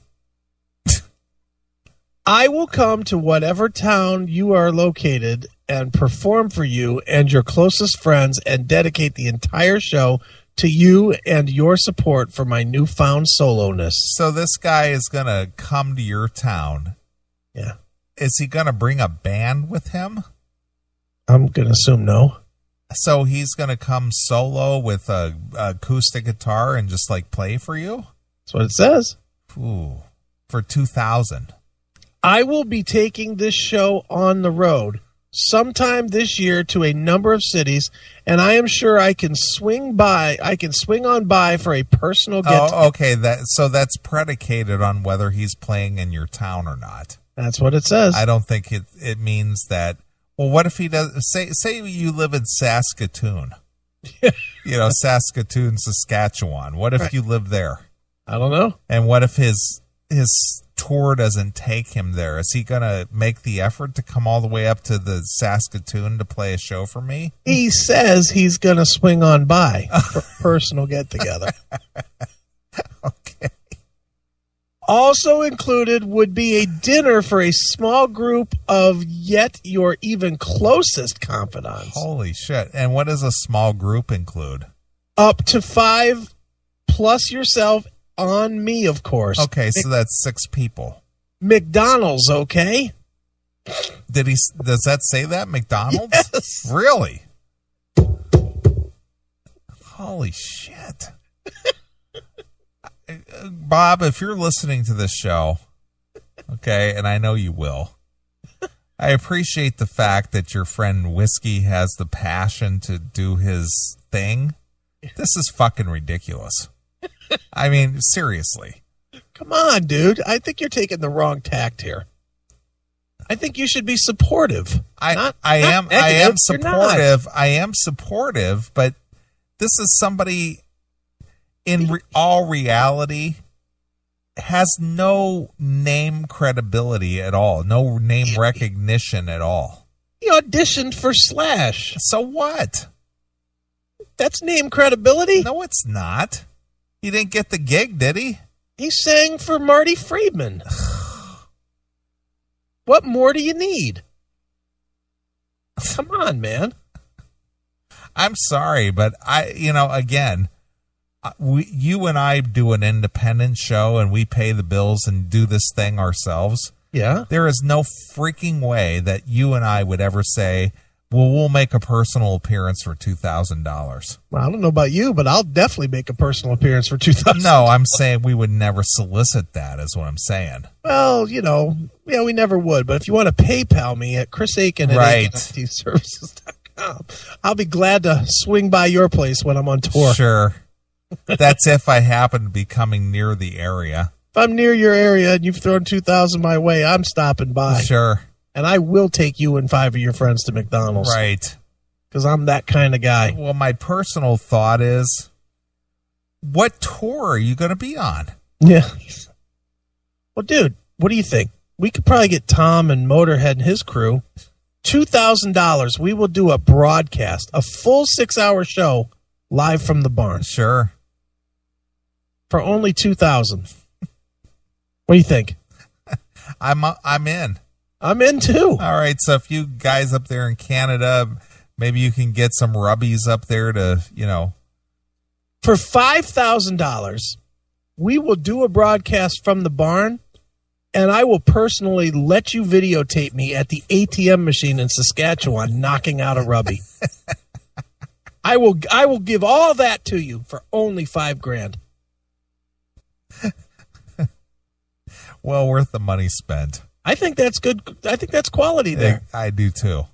I will come to whatever town you are located and perform for you and your closest friends and dedicate the entire show to you and your support for my newfound solo-ness. So this guy is going to come to your town. Yeah. Is he going to bring a band with him? I'm going to assume no. So he's going to come solo with a acoustic guitar and just like play for you? That's what it says. Ooh, for $2,000. I will be taking this show on the road sometime this year to a number of cities, and I am sure I can swing on by for a personal get. Oh, okay. So that's predicated on whether he's playing in your town or not. That's what it says. I don't think it means that. Well, what if he does? Say you live in Saskatoon. Saskatoon, Saskatchewan. What if you live there? I don't know. And what if his tour doesn't take him there? Is he going to make the effort to come all the way up to the Saskatoon to play a show for me? He says he's going to swing on by for a personal get-together. Okay. Also included would be a dinner for a small group of yet your even closest confidants. Holy shit. And what does a small group include? Up to 5 plus yourself on me, of course. Okay, so that's 6 people. McDonald's, okay? Does that say that? McDonald's? Yes. Really? Holy shit. Bob, if you're listening to this show, okay, and I know you will, I appreciate the fact that your friend Whiskey has the passion to do his thing. This is fucking ridiculous. I mean, seriously. Come on, dude. I think you're taking the wrong tact here. I think you should be supportive. I am supportive. I am supportive, but this is somebody in all reality has no name credibility at all, no name recognition at all. He auditioned for Slash. So what? That's name credibility? No, it's not. He didn't get the gig, did he? He sang for Marty Friedman. What more do you need? Come on, man. I'm sorry, but again, you and I do an independent show and we pay the bills and do this thing ourselves. Yeah. There is no freaking way that you and I would ever say, well, we'll make a personal appearance for $2,000. Well, I don't know about you, but I'll definitely make a personal appearance for $2,000. No, I'm saying we would never solicit that, is what I'm saying. Well, we never would. But if you want to PayPal me at Chris Aiken at AikenITServices.com, I'll be glad to swing by your place when I'm on tour. Sure. That's if I happen to be coming near the area. If I'm near your area and you've thrown $2,000 my way, I'm stopping by. Sure. And I will take you and 5 of your friends to McDonald's. Right. Because I'm that kind of guy. Well, my personal thought is, what tour are you going to be on? Yeah. Well, dude, what do you think? We could probably get Tom and Motorhead and his crew. $2,000. We will do a broadcast, a full 6-hour show live from the barn. Sure. For only $2,000. What do you think? I'm in. I'm in too. All right, so if you guys up there in Canada, maybe you can get some rubbies up there to, For $5,000, we will do a broadcast from the barn, and I will personally let you videotape me at the ATM machine in Saskatchewan knocking out a rubby. I will give all that to you for only $5,000. Well worth the money spent. I think that's good. I think that's quality there. I do too.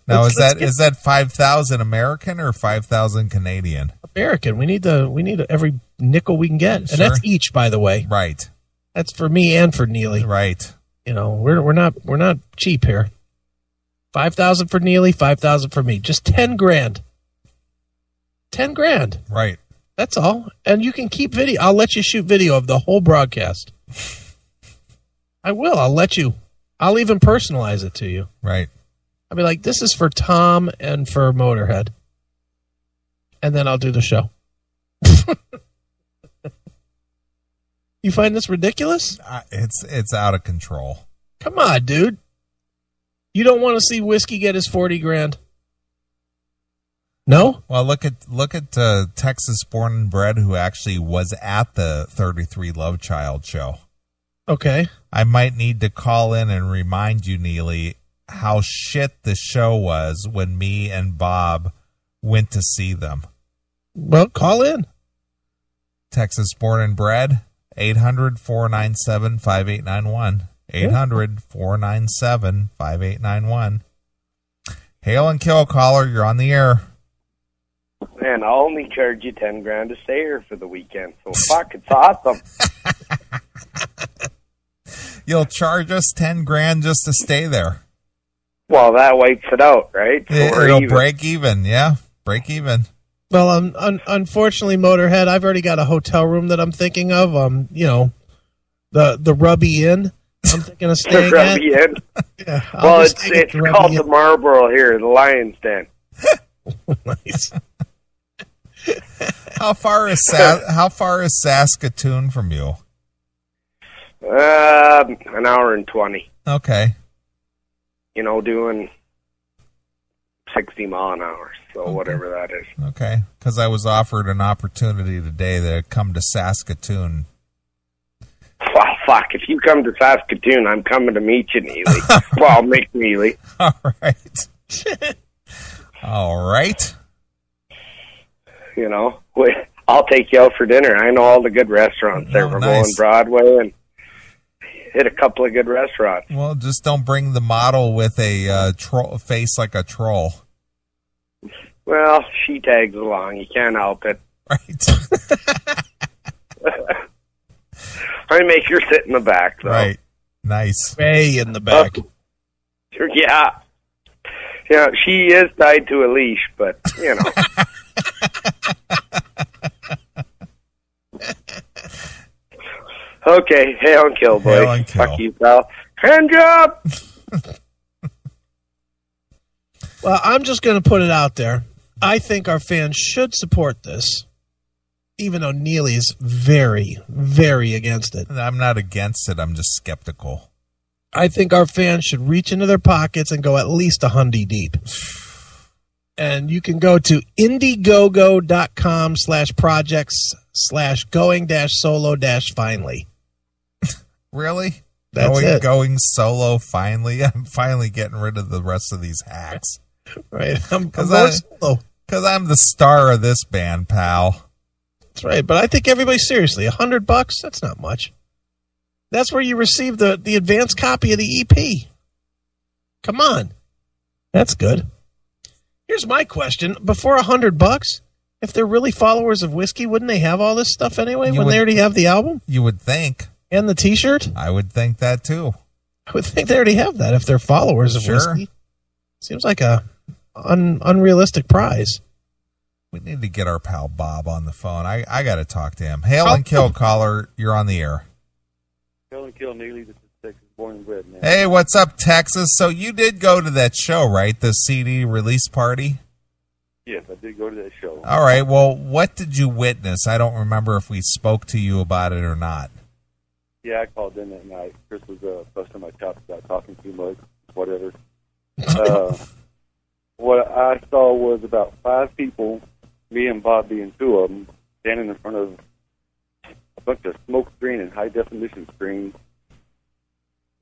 Now, is that 5,000 American or 5,000 Canadian? American. We need every nickel we can get, and that's each, by the way. Right. That's for me and for Neely. Right. We're not cheap here. $5,000 for Neely, $5,000 for me. Just $10,000. $10,000. Right. That's all. And you can keep video. I'll let you shoot video of the whole broadcast. I will. I'll let you. I'll even personalize it to you. Right. I'll be like, this is for Tom and for Motorhead. And then I'll do the show. You find this ridiculous? It's out of control. Come on, dude. You don't want to see Whiskey get his $40,000? No? Well, look at Texas Born and Bred, who actually was at the 33 Love Child show. Okay. I might need to call in and remind you, Neely, how shit the show was when me and Bob went to see them. Well, call in. Texas Born and Bred, 800-497-5891. 800-497-5891. Hail and kill, caller. You're on the air. Man, I'll only charge you $10,000 to stay here for the weekend. So fuck, it's awesome. You'll charge us $10,000 just to stay there. Well, that wipes it out, right? So It'll break even, yeah. Break even. Well, unfortunately, Motorhead, I've already got a hotel room that I'm thinking of. The Rubby Inn. I'm thinking of staying the Rubby Inn. Yeah, well, it's called the Marlboro here, the Lion's Den. Nice. How far is Saskatoon from you? An hour and 20. Okay. You know, doing 60 mile an hour, so okay. Whatever that is. Okay, because I was offered an opportunity today to come to Saskatoon. Well, fuck, if you come to Saskatoon, I'm coming to meet you, Neely. Well, Mick Neely. All right. All right. You know, I'll take you out for dinner. I know all the good restaurants there. We're going Broadway and hit a couple of good restaurants. Well, just don't bring the model with a face like a troll. Well, she tags along. You can't help it. Right. I make her sit in the back, though. Right. Nice. Way in the back. Yeah. Yeah, she is tied to a leash, but, you know. Okay, hail and kill, boys. Hail and kill. Fuck you, pal. Hand job! Well, I'm just going to put it out there. I think our fans should support this, even though Neely's very, very against it. I'm not against it. I'm just skeptical. I think our fans should reach into their pockets and go at least $100 deep. And you can go to indiegogo.com/projects/going-solo-finally. Really? That's it. Going solo finally? I'm finally getting rid of the rest of these hacks. Right. I'm solo. Because I'm the star of this band, pal. That's right. But I think everybody, seriously, $100, that's not much. That's where you receive the advanced copy of the EP. Come on. That's good. Here's my question. Before $100, if they're really followers of Whiskey, wouldn't they have all this stuff anyway they already have the album? You would think. And the T-shirt? I would think that, too. I would think they already have that if they're followers of Whiskey. Seems like a unrealistic prize. We need to get our pal Bob on the phone. I got to talk to him. Hail and kill, caller. You're on the air. Hail and kill, Neely. This is Texas Born and Bred, man. Hey, what's up, Texas? So you did go to that show, right? The CD release party? Yes, I did go to that show. All right. Well, what did you witness? I don't remember if we spoke to you about it or not. Yeah, I called in that night. Chris was busting my chops about talking too much, whatever. What I saw was about 5 people, me and Bob being 2 of them, standing in front of a bunch of smoke screen and high-definition screens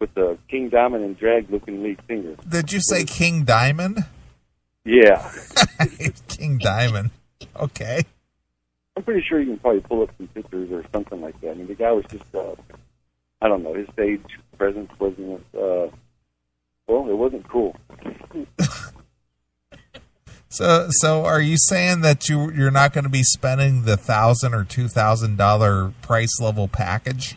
with the King Diamond and Drag-looking lead singer. Did you say King Diamond? Yeah. King Diamond. Okay. I'm pretty sure you can probably pull up some pictures or something like that. I mean, the guy was just, I don't know, his stage presence wasn't, well, it wasn't cool. So are you saying that you're not going to be spending the $1,000 or $2,000 price level package?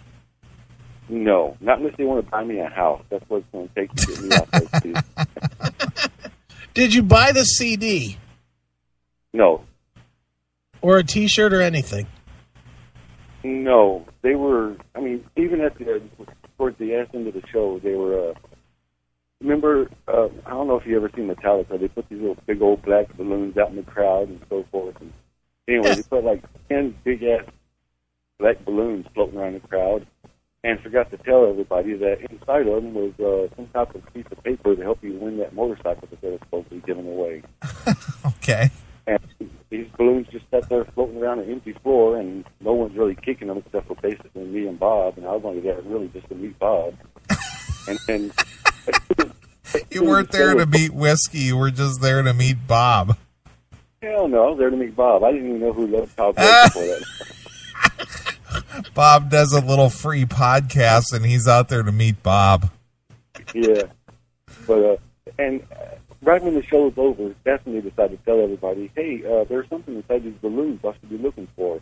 No, not unless they want to buy me a house. That's what it's going to take to get me off those seats. Did you buy the CD? No. Or a T-shirt or anything? No. They were, I mean, even towards the end of the show, they were, remember, I don't know if you ever seen Metallica. They put these little big old black balloons out in the crowd and so forth. And anyway, They put like 10 big-ass black balloons floating around the crowd. And forgot to tell everybody that inside of them was some type of piece of paper to help you win that motorcycle that they were supposed to be giving away. Okay. And these balloons just sat there floating around an empty floor, and no one's really kicking them except for basically me and Bob. And I was only there really just to meet Bob. And then you weren't there to meet Whiskey. You were just there to meet Bob. Hell no, I was there to meet Bob. I didn't even know who Love Child was before that. Bob does a little free podcast, and he's out there to meet Bob. Yeah. But, right when the show was over, Stephanie decided to tell everybody, hey, there's something inside these balloons I should be looking for.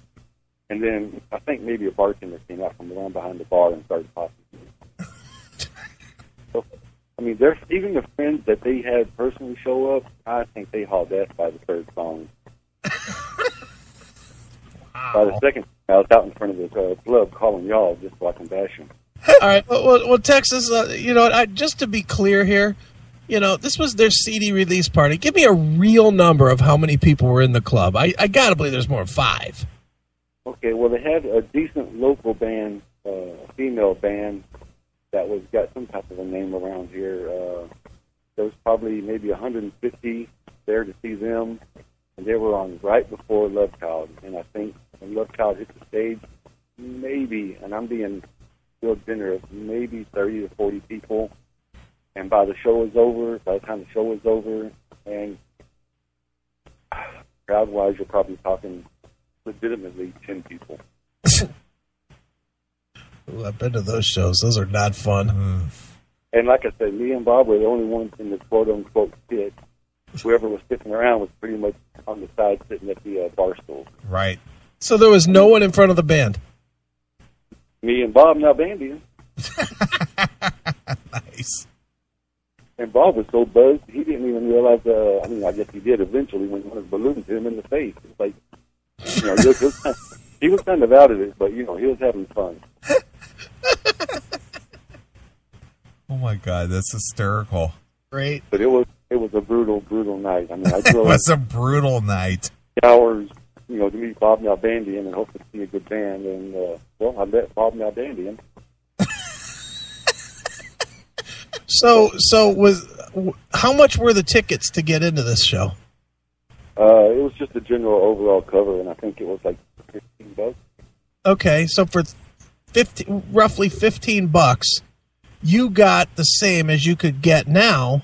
And then I think maybe a bartender came out from around behind the bar and started talking to me. So, I mean, even the friends that they had personally show up, I think they hauled ass by the third song. Wow. By the second, I was out in front of the club calling y'all just so I can bash them. All right. Well, Texas, you know, just to be clear here, you know, this was their CD release party. Give me a real number of how many people were in the club. I got to believe there's more than 5. Okay, well, they had a decent local band, female band, that got some type of a name around here. There was probably maybe 150 there to see them, and they were on right before Love Child. And I think when Love Child hit the stage, maybe, and I'm being real generous, maybe 30 to 40 people. And by the time the show was over, and crowd-wise, you're probably talking legitimately 10 people. Ooh, I've been to those shows. Those are not fun. And like I said, me and Bob were the only ones in the quote-unquote pit. Whoever was sitting around was pretty much on the side sitting at the bar stool. Right. So there was no one in front of the band? Me and Bob now bandying. Nice. And Bob was so buzzed, he didn't even realize, I guess he did eventually when one of the balloons hit him in the face. It's like, you know, he was kind of out of it, but, you know, he was having fun. Oh, my God, that's hysterical. Great. But it was a brutal, brutal night. I mean, I It drove was a brutal night. hours, you know, to meet Bob Nalbandian and hope to see a good band. And, I met Bob Nalbandian. So how much were the tickets to get into this show? It was just a general overall cover, and I think it was like $15. Okay, so for roughly $15, you got the same as you could get now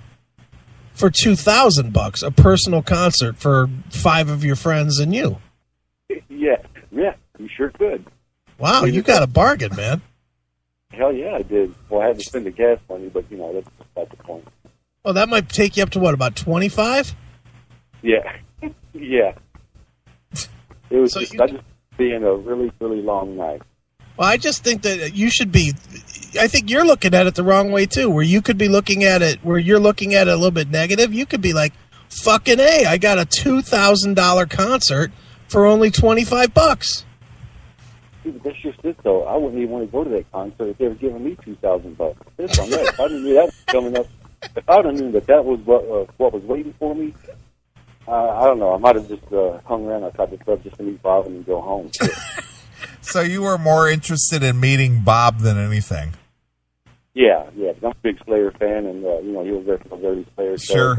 for $2,000, a personal concert for 5 of your friends and you. Yeah, you sure could. Wow, you got a bargain, man. Hell yeah, I did. Well, I had to spend the gas money, but, you know, that's about the point. Well, that might take you up to what, about 25? Yeah. Yeah. It was I just being a really, really long night. Well, I just think that you should be, I think you're looking at it the wrong way, too, where you could be looking at it, where you're looking at it a little bit negative. You could be like, fucking A, I got a $2,000 concert for only $25. Dude, that's just it, though. I wouldn't even want to go to that concert if they were giving me $2,000. This on that. If I didn't know that was coming up, if I would have known that was what was waiting for me, I don't know. I might have just hung around outside the club just to meet Bob and then go home. So you were more interested in meeting Bob than anything? Yeah. I'm a big Slayer fan, and you know, he was there for the early Slayer show.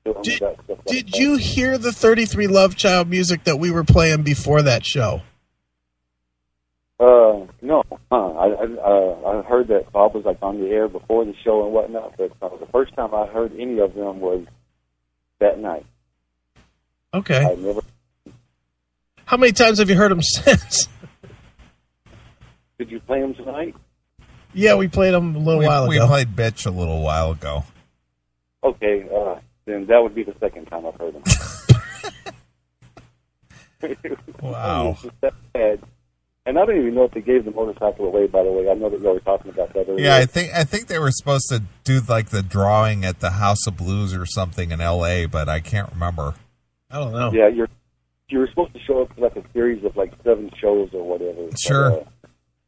Sure. Did you hear the 33 Love Child music that we were playing before that show? No. I heard that Bob was like on the air before the show and whatnot, but the first time I heard any of them was that night. Okay. I never. How many times have you heard them since? Did you play them tonight? Yeah, we played them a little while ago. We played Bitch a little while ago. Okay, then that would be the second time I've heard them. Wow. That bad. And I don't even know if they gave the motorcycle away, by the way. I know that you were talking about that earlier. Yeah, I think they were supposed to do like the drawing at the House of Blues or something in L.A., but I can't remember. I don't know. Yeah, you were supposed to show up to like a series of like 7 shows or whatever. Sure. But,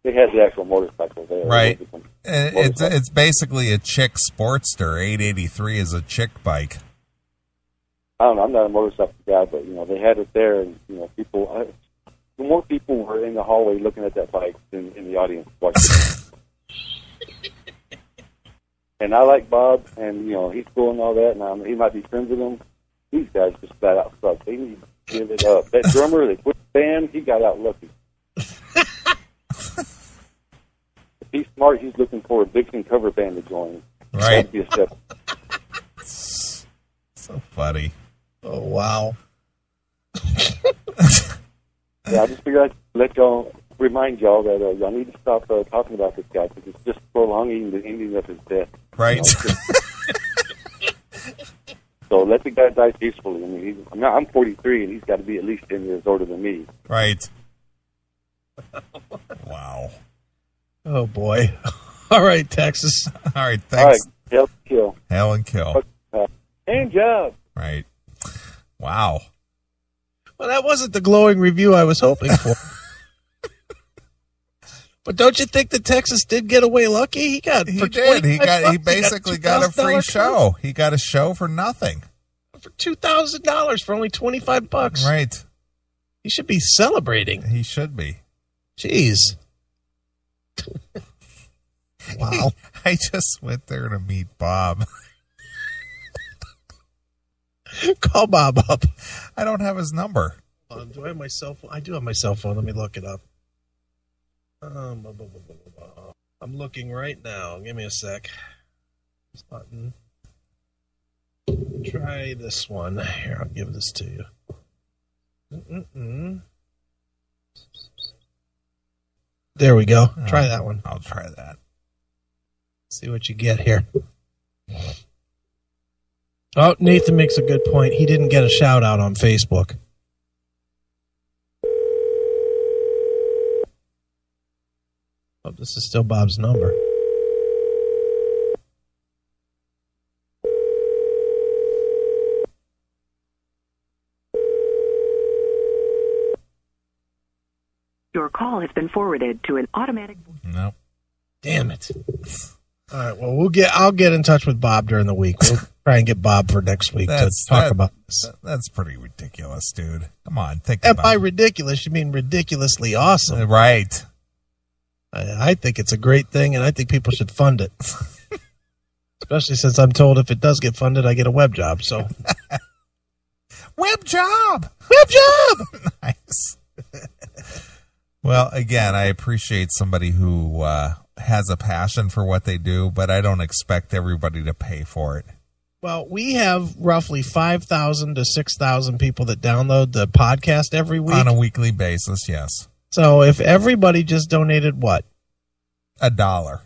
they had the actual motorcycle there. Right. It's basically a chick Sportster. 883 is a chick bike. I don't know. I'm not a motorcycle guy, but, they had it there, and, people... more people were in the hallway looking at that bike than in the audience watching it. And I like Bob, and, he's cool and all that, and he might be friends with him. These guys just flat out suck. They need to give it up. That drummer, they quit the band, he got out lucky. If he's smart, he's looking for a Dixon cover band to join. Right. That'd be a step. So funny. Oh, wow. Yeah, I just figured I'd remind y'all that y'all need to stop talking about this guy, because it's just prolonging the ending of his death. Right. So let the guy die peacefully. I mean, I'm 43, and he's got to be at least 10 years older than me. Right. Wow. Oh, boy. All right, Texas. All right, thanks. All right, kill. Hail and kill. And job. Right. Wow. Well, that wasn't the glowing review I was hoping for. But don't you think that Texas did get away lucky? He basically got a free show. He got a show for nothing. For $2,000 for only $25. Right. He should be celebrating. He should be. Jeez. Wow. I just went there to meet Bob. Call Bob up. I don't have his number. Do I have my cell phone? I do have my cell phone. Let me look it up. I'm looking right now. Give me a sec. This button. Try this one. Here, I'll give this to you. There we go. Try that one. I'll try that. See what you get here. Oh, Nathan makes a good point. He didn't get a shout out on Facebook. Oh, this is still Bob's number. Your call has been forwarded to an automatic... No. Damn it. All right, well, I'll get in touch with Bob during the week. We'll try and get Bob for next week to talk about this. That's pretty ridiculous, dude. Come on, think and about by it. ridiculous, you mean ridiculously awesome. Right. I think it's a great thing, and I think people should fund it. Especially since I'm told if it does get funded, I get a web job. So, web job! Web job! Nice. Well, again, I appreciate somebody who has a passion for what they do, but I don't expect everybody to pay for it. Well, we have roughly 5,000 to 6,000 people that download the podcast every week. On a weekly basis, yes. So if everybody just donated what? $1.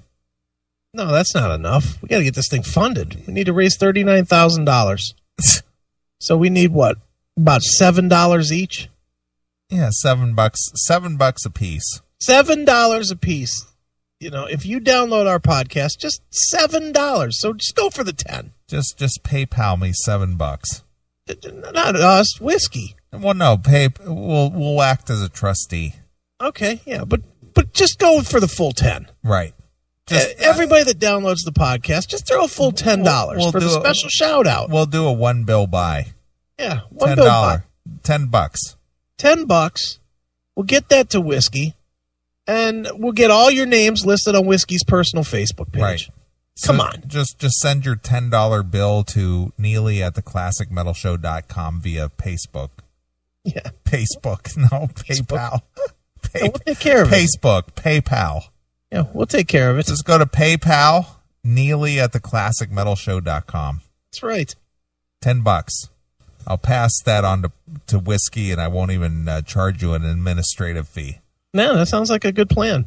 No, that's not enough. We got to get this thing funded. We need to raise $39,000. So we need what? About $7 each? Yeah, $7. $7 a piece. $7 a piece. You know, if you download our podcast, just $7. So just go for the 10. Just PayPal me $7. Not us, whiskey. Well, no, we'll act as a trustee. Okay, yeah, but just go for the full 10. Right. Everybody that downloads the podcast, just throw a full $10 for the special shout out. We'll do a one bill buy. Yeah, $1 bill buy. $10. $10. We'll get that to Whiskey, and we'll get all your names listed on Whiskey's personal Facebook page. Right. Come on. Just send your $10 bill to Neely at theclassicmetalshow.com via Facebook. Yeah. Facebook. No, PayPal. Yeah, we'll take care of Facebook. PayPal. Yeah, we'll take care of it. Just go to PayPal, Neely at theclassicmetalshow.com. That's right. $10. I'll pass that on to Whiskey, and I won't even charge you an administrative fee. No, that sounds like a good plan.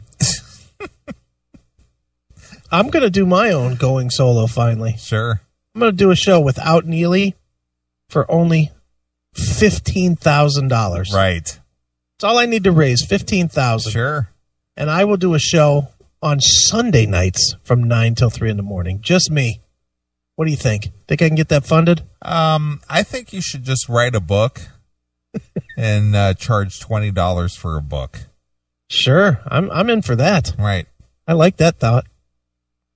I'm going to do my own going solo finally. Sure. I'm going to do a show without Neely for only $15,000. Right. That's all I need to raise, $15,000. Sure. And I will do a show on Sunday nights from 9 till 3 in the morning. Just me. What do you think? Think I can get that funded? I think you should just write a book and charge $20 for a book. Sure. I'm in for that. Right. I like that thought.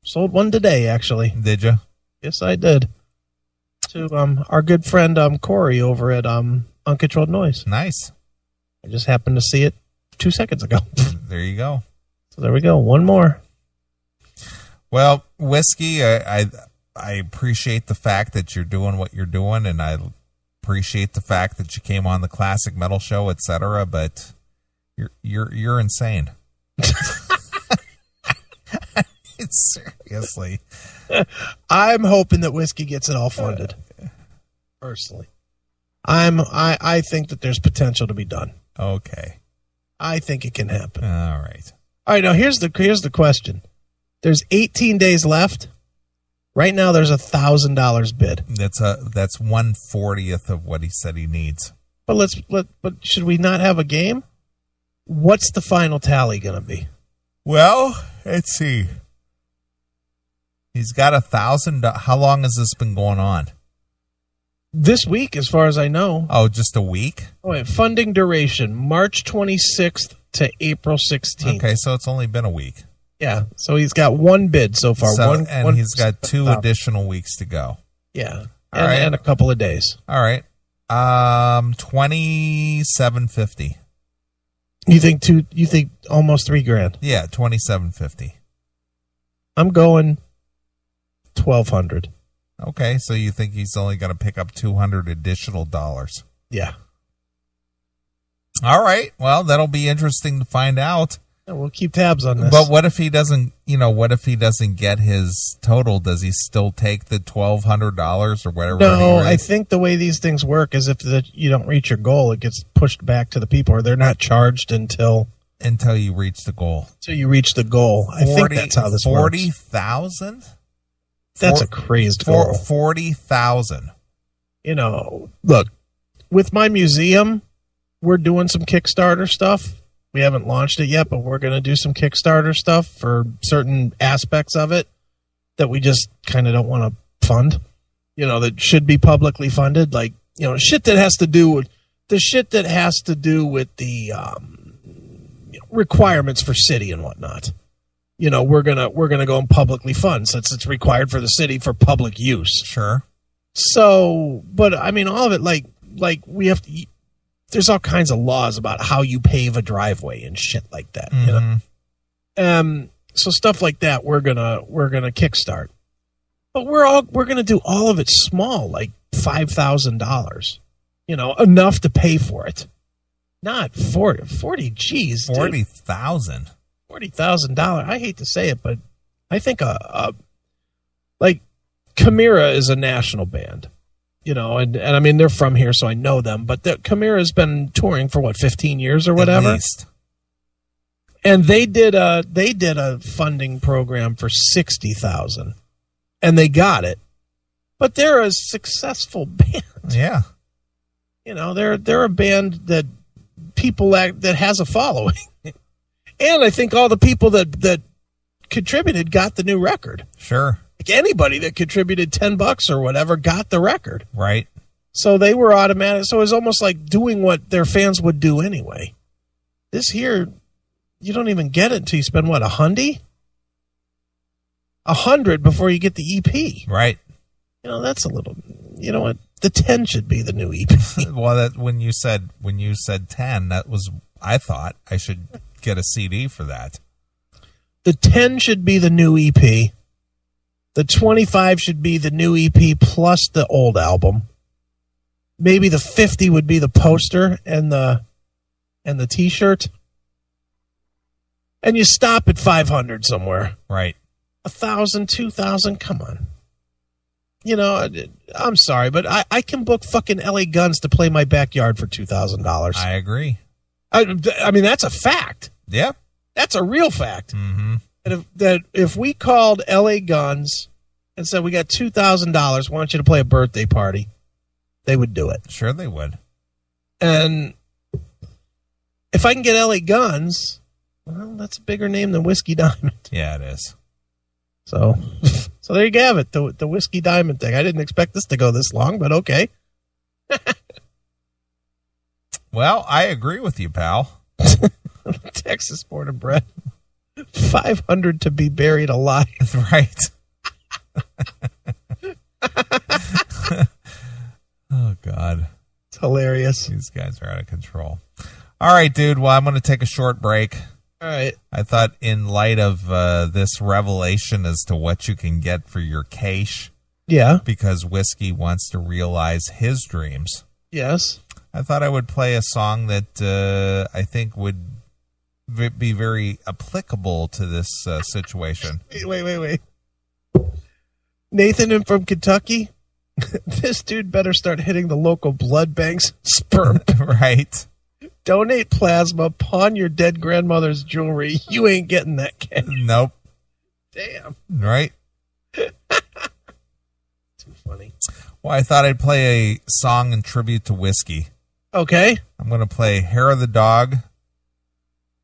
Sold one today, actually. Did you? Yes, I did. To our good friend Corey over at Uncontrolled Noise. Nice. I just happened to see it 2 seconds ago. There you go. So there we go. One more. Well, Whiskey, I appreciate the fact that you're doing what you're doing, and I appreciate the fact that you came on the Classic Metal Show, etc. But you're insane. Seriously. I'm hoping that Whiskey gets it all funded. Personally, I think that there's potential to be done. Okay. I think it can happen. All right. All right. Now here's the question. There's 18 days left. Right now, there's $1,000 bid. That's 1/40th of what he said he needs. But but should we not have a game? What's the final tally going to be? Well, let's see. He's got $1,000. How long has this been going on? This week, as far as I know. Oh, just a week? Oh, wait, funding duration, March 26th to April 16th. Okay, so it's only been a week. Yeah, so he's got one bid so far. He's got 2 additional weeks to go. Yeah, and a couple of days. All right. $2,750. You think almost $3,000? Yeah, $2,750. I'm going $1,200. Okay, so you think he's only going to pick up $200 additional dollars? Yeah. All right. Well, that'll be interesting to find out. Yeah, we'll keep tabs on this. But what if he doesn't? What if he doesn't get his total? Does he still take the $1,200 or whatever? No, I think the way these things work is if you don't reach your goal, it gets pushed back to the people, or they're not charged until you reach the goal. Until you reach the goal. I think that's how this works. 40,000. That's a crazed goal. 40,000. Look, with my museum, we're doing some Kickstarter stuff. We haven't launched it yet, but we're going to do some Kickstarter stuff for certain aspects of it that we just kind of don't want to fund. That should be publicly funded, like shit that has to do with the requirements for city and whatnot. We're gonna go and publicly fund since it's required for the city for public use. Sure. So, but I mean, all of it, like we have to. There's all kinds of laws about how you pave a driveway and shit like that. Mm-hmm. So stuff like that, we're gonna kickstart, but we're gonna do all of it small, like $5,000. Enough to pay for it, not 40. Geez, 40,000. $40,000. I hate to say it, but I think like Chimera is a national band, and I mean they're from here, so I know them. But Chimera's been touring for 15 years or whatever. At least. And they did a funding program for $60,000, and they got it. But they're a successful band. Yeah. They're a band that people that has a following. And I think all the people that contributed got the new record. Sure. Like anybody that contributed $10 or whatever got the record. Right. So they were automatic. So it was almost like doing what their fans would do anyway. This here, you don't even get it until you spend $100? $100 before you get the EP. Right. That's a little. You know what? The 10 should be the new EP. Well, when you said 10, that was, I thought I should get a CD for that. The 10 should be the new EP. The 25 should be the new EP plus the old album. Maybe the 50 would be the poster and the T-shirt. And you stop at 500 somewhere. Right. 1,000, 2,000. Come on. I'm sorry, but I can book fucking LA Guns to play my backyard for $2,000. I agree. I mean, that's a fact. Yeah. That's a real fact. Mm-hmm. That if we called LA Guns and said, we got $2,000, want you to play a birthday party, they would do it. Sure they would. And if I can get LA Guns, well, that's a bigger name than Whiskey Diamond. Yeah, it is. So there you have it, the Whiskey Diamond thing. I didn't expect this to go this long, but okay. Well, I agree with you, pal. Texas Born and Bred. 500 to be buried alive. Right. Oh, God. It's hilarious. These guys are out of control. All right, dude. Well, I'm going to take a short break. All right. I thought in light of this revelation as to what you can get for your cash, Yeah. because Whiskey wants to realize his dreams, Yes. I thought I would play a song that I think would be very applicable to this situation. Wait. Nathan from Kentucky, this dude better start hitting the local blood banks. Sperm. Right. Donate plasma, pawn your dead grandmother's jewelry. You ain't getting that cash. Nope. Damn. Right. Too funny. Well, I thought I'd play a song in tribute to Whiskey. Okay. I'm going to play Hair of the Dog,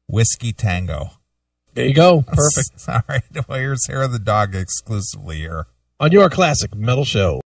Whiskey Tango. There you go. Perfect. All right. Well, here's Hair of the Dog exclusively here on your classic metal show.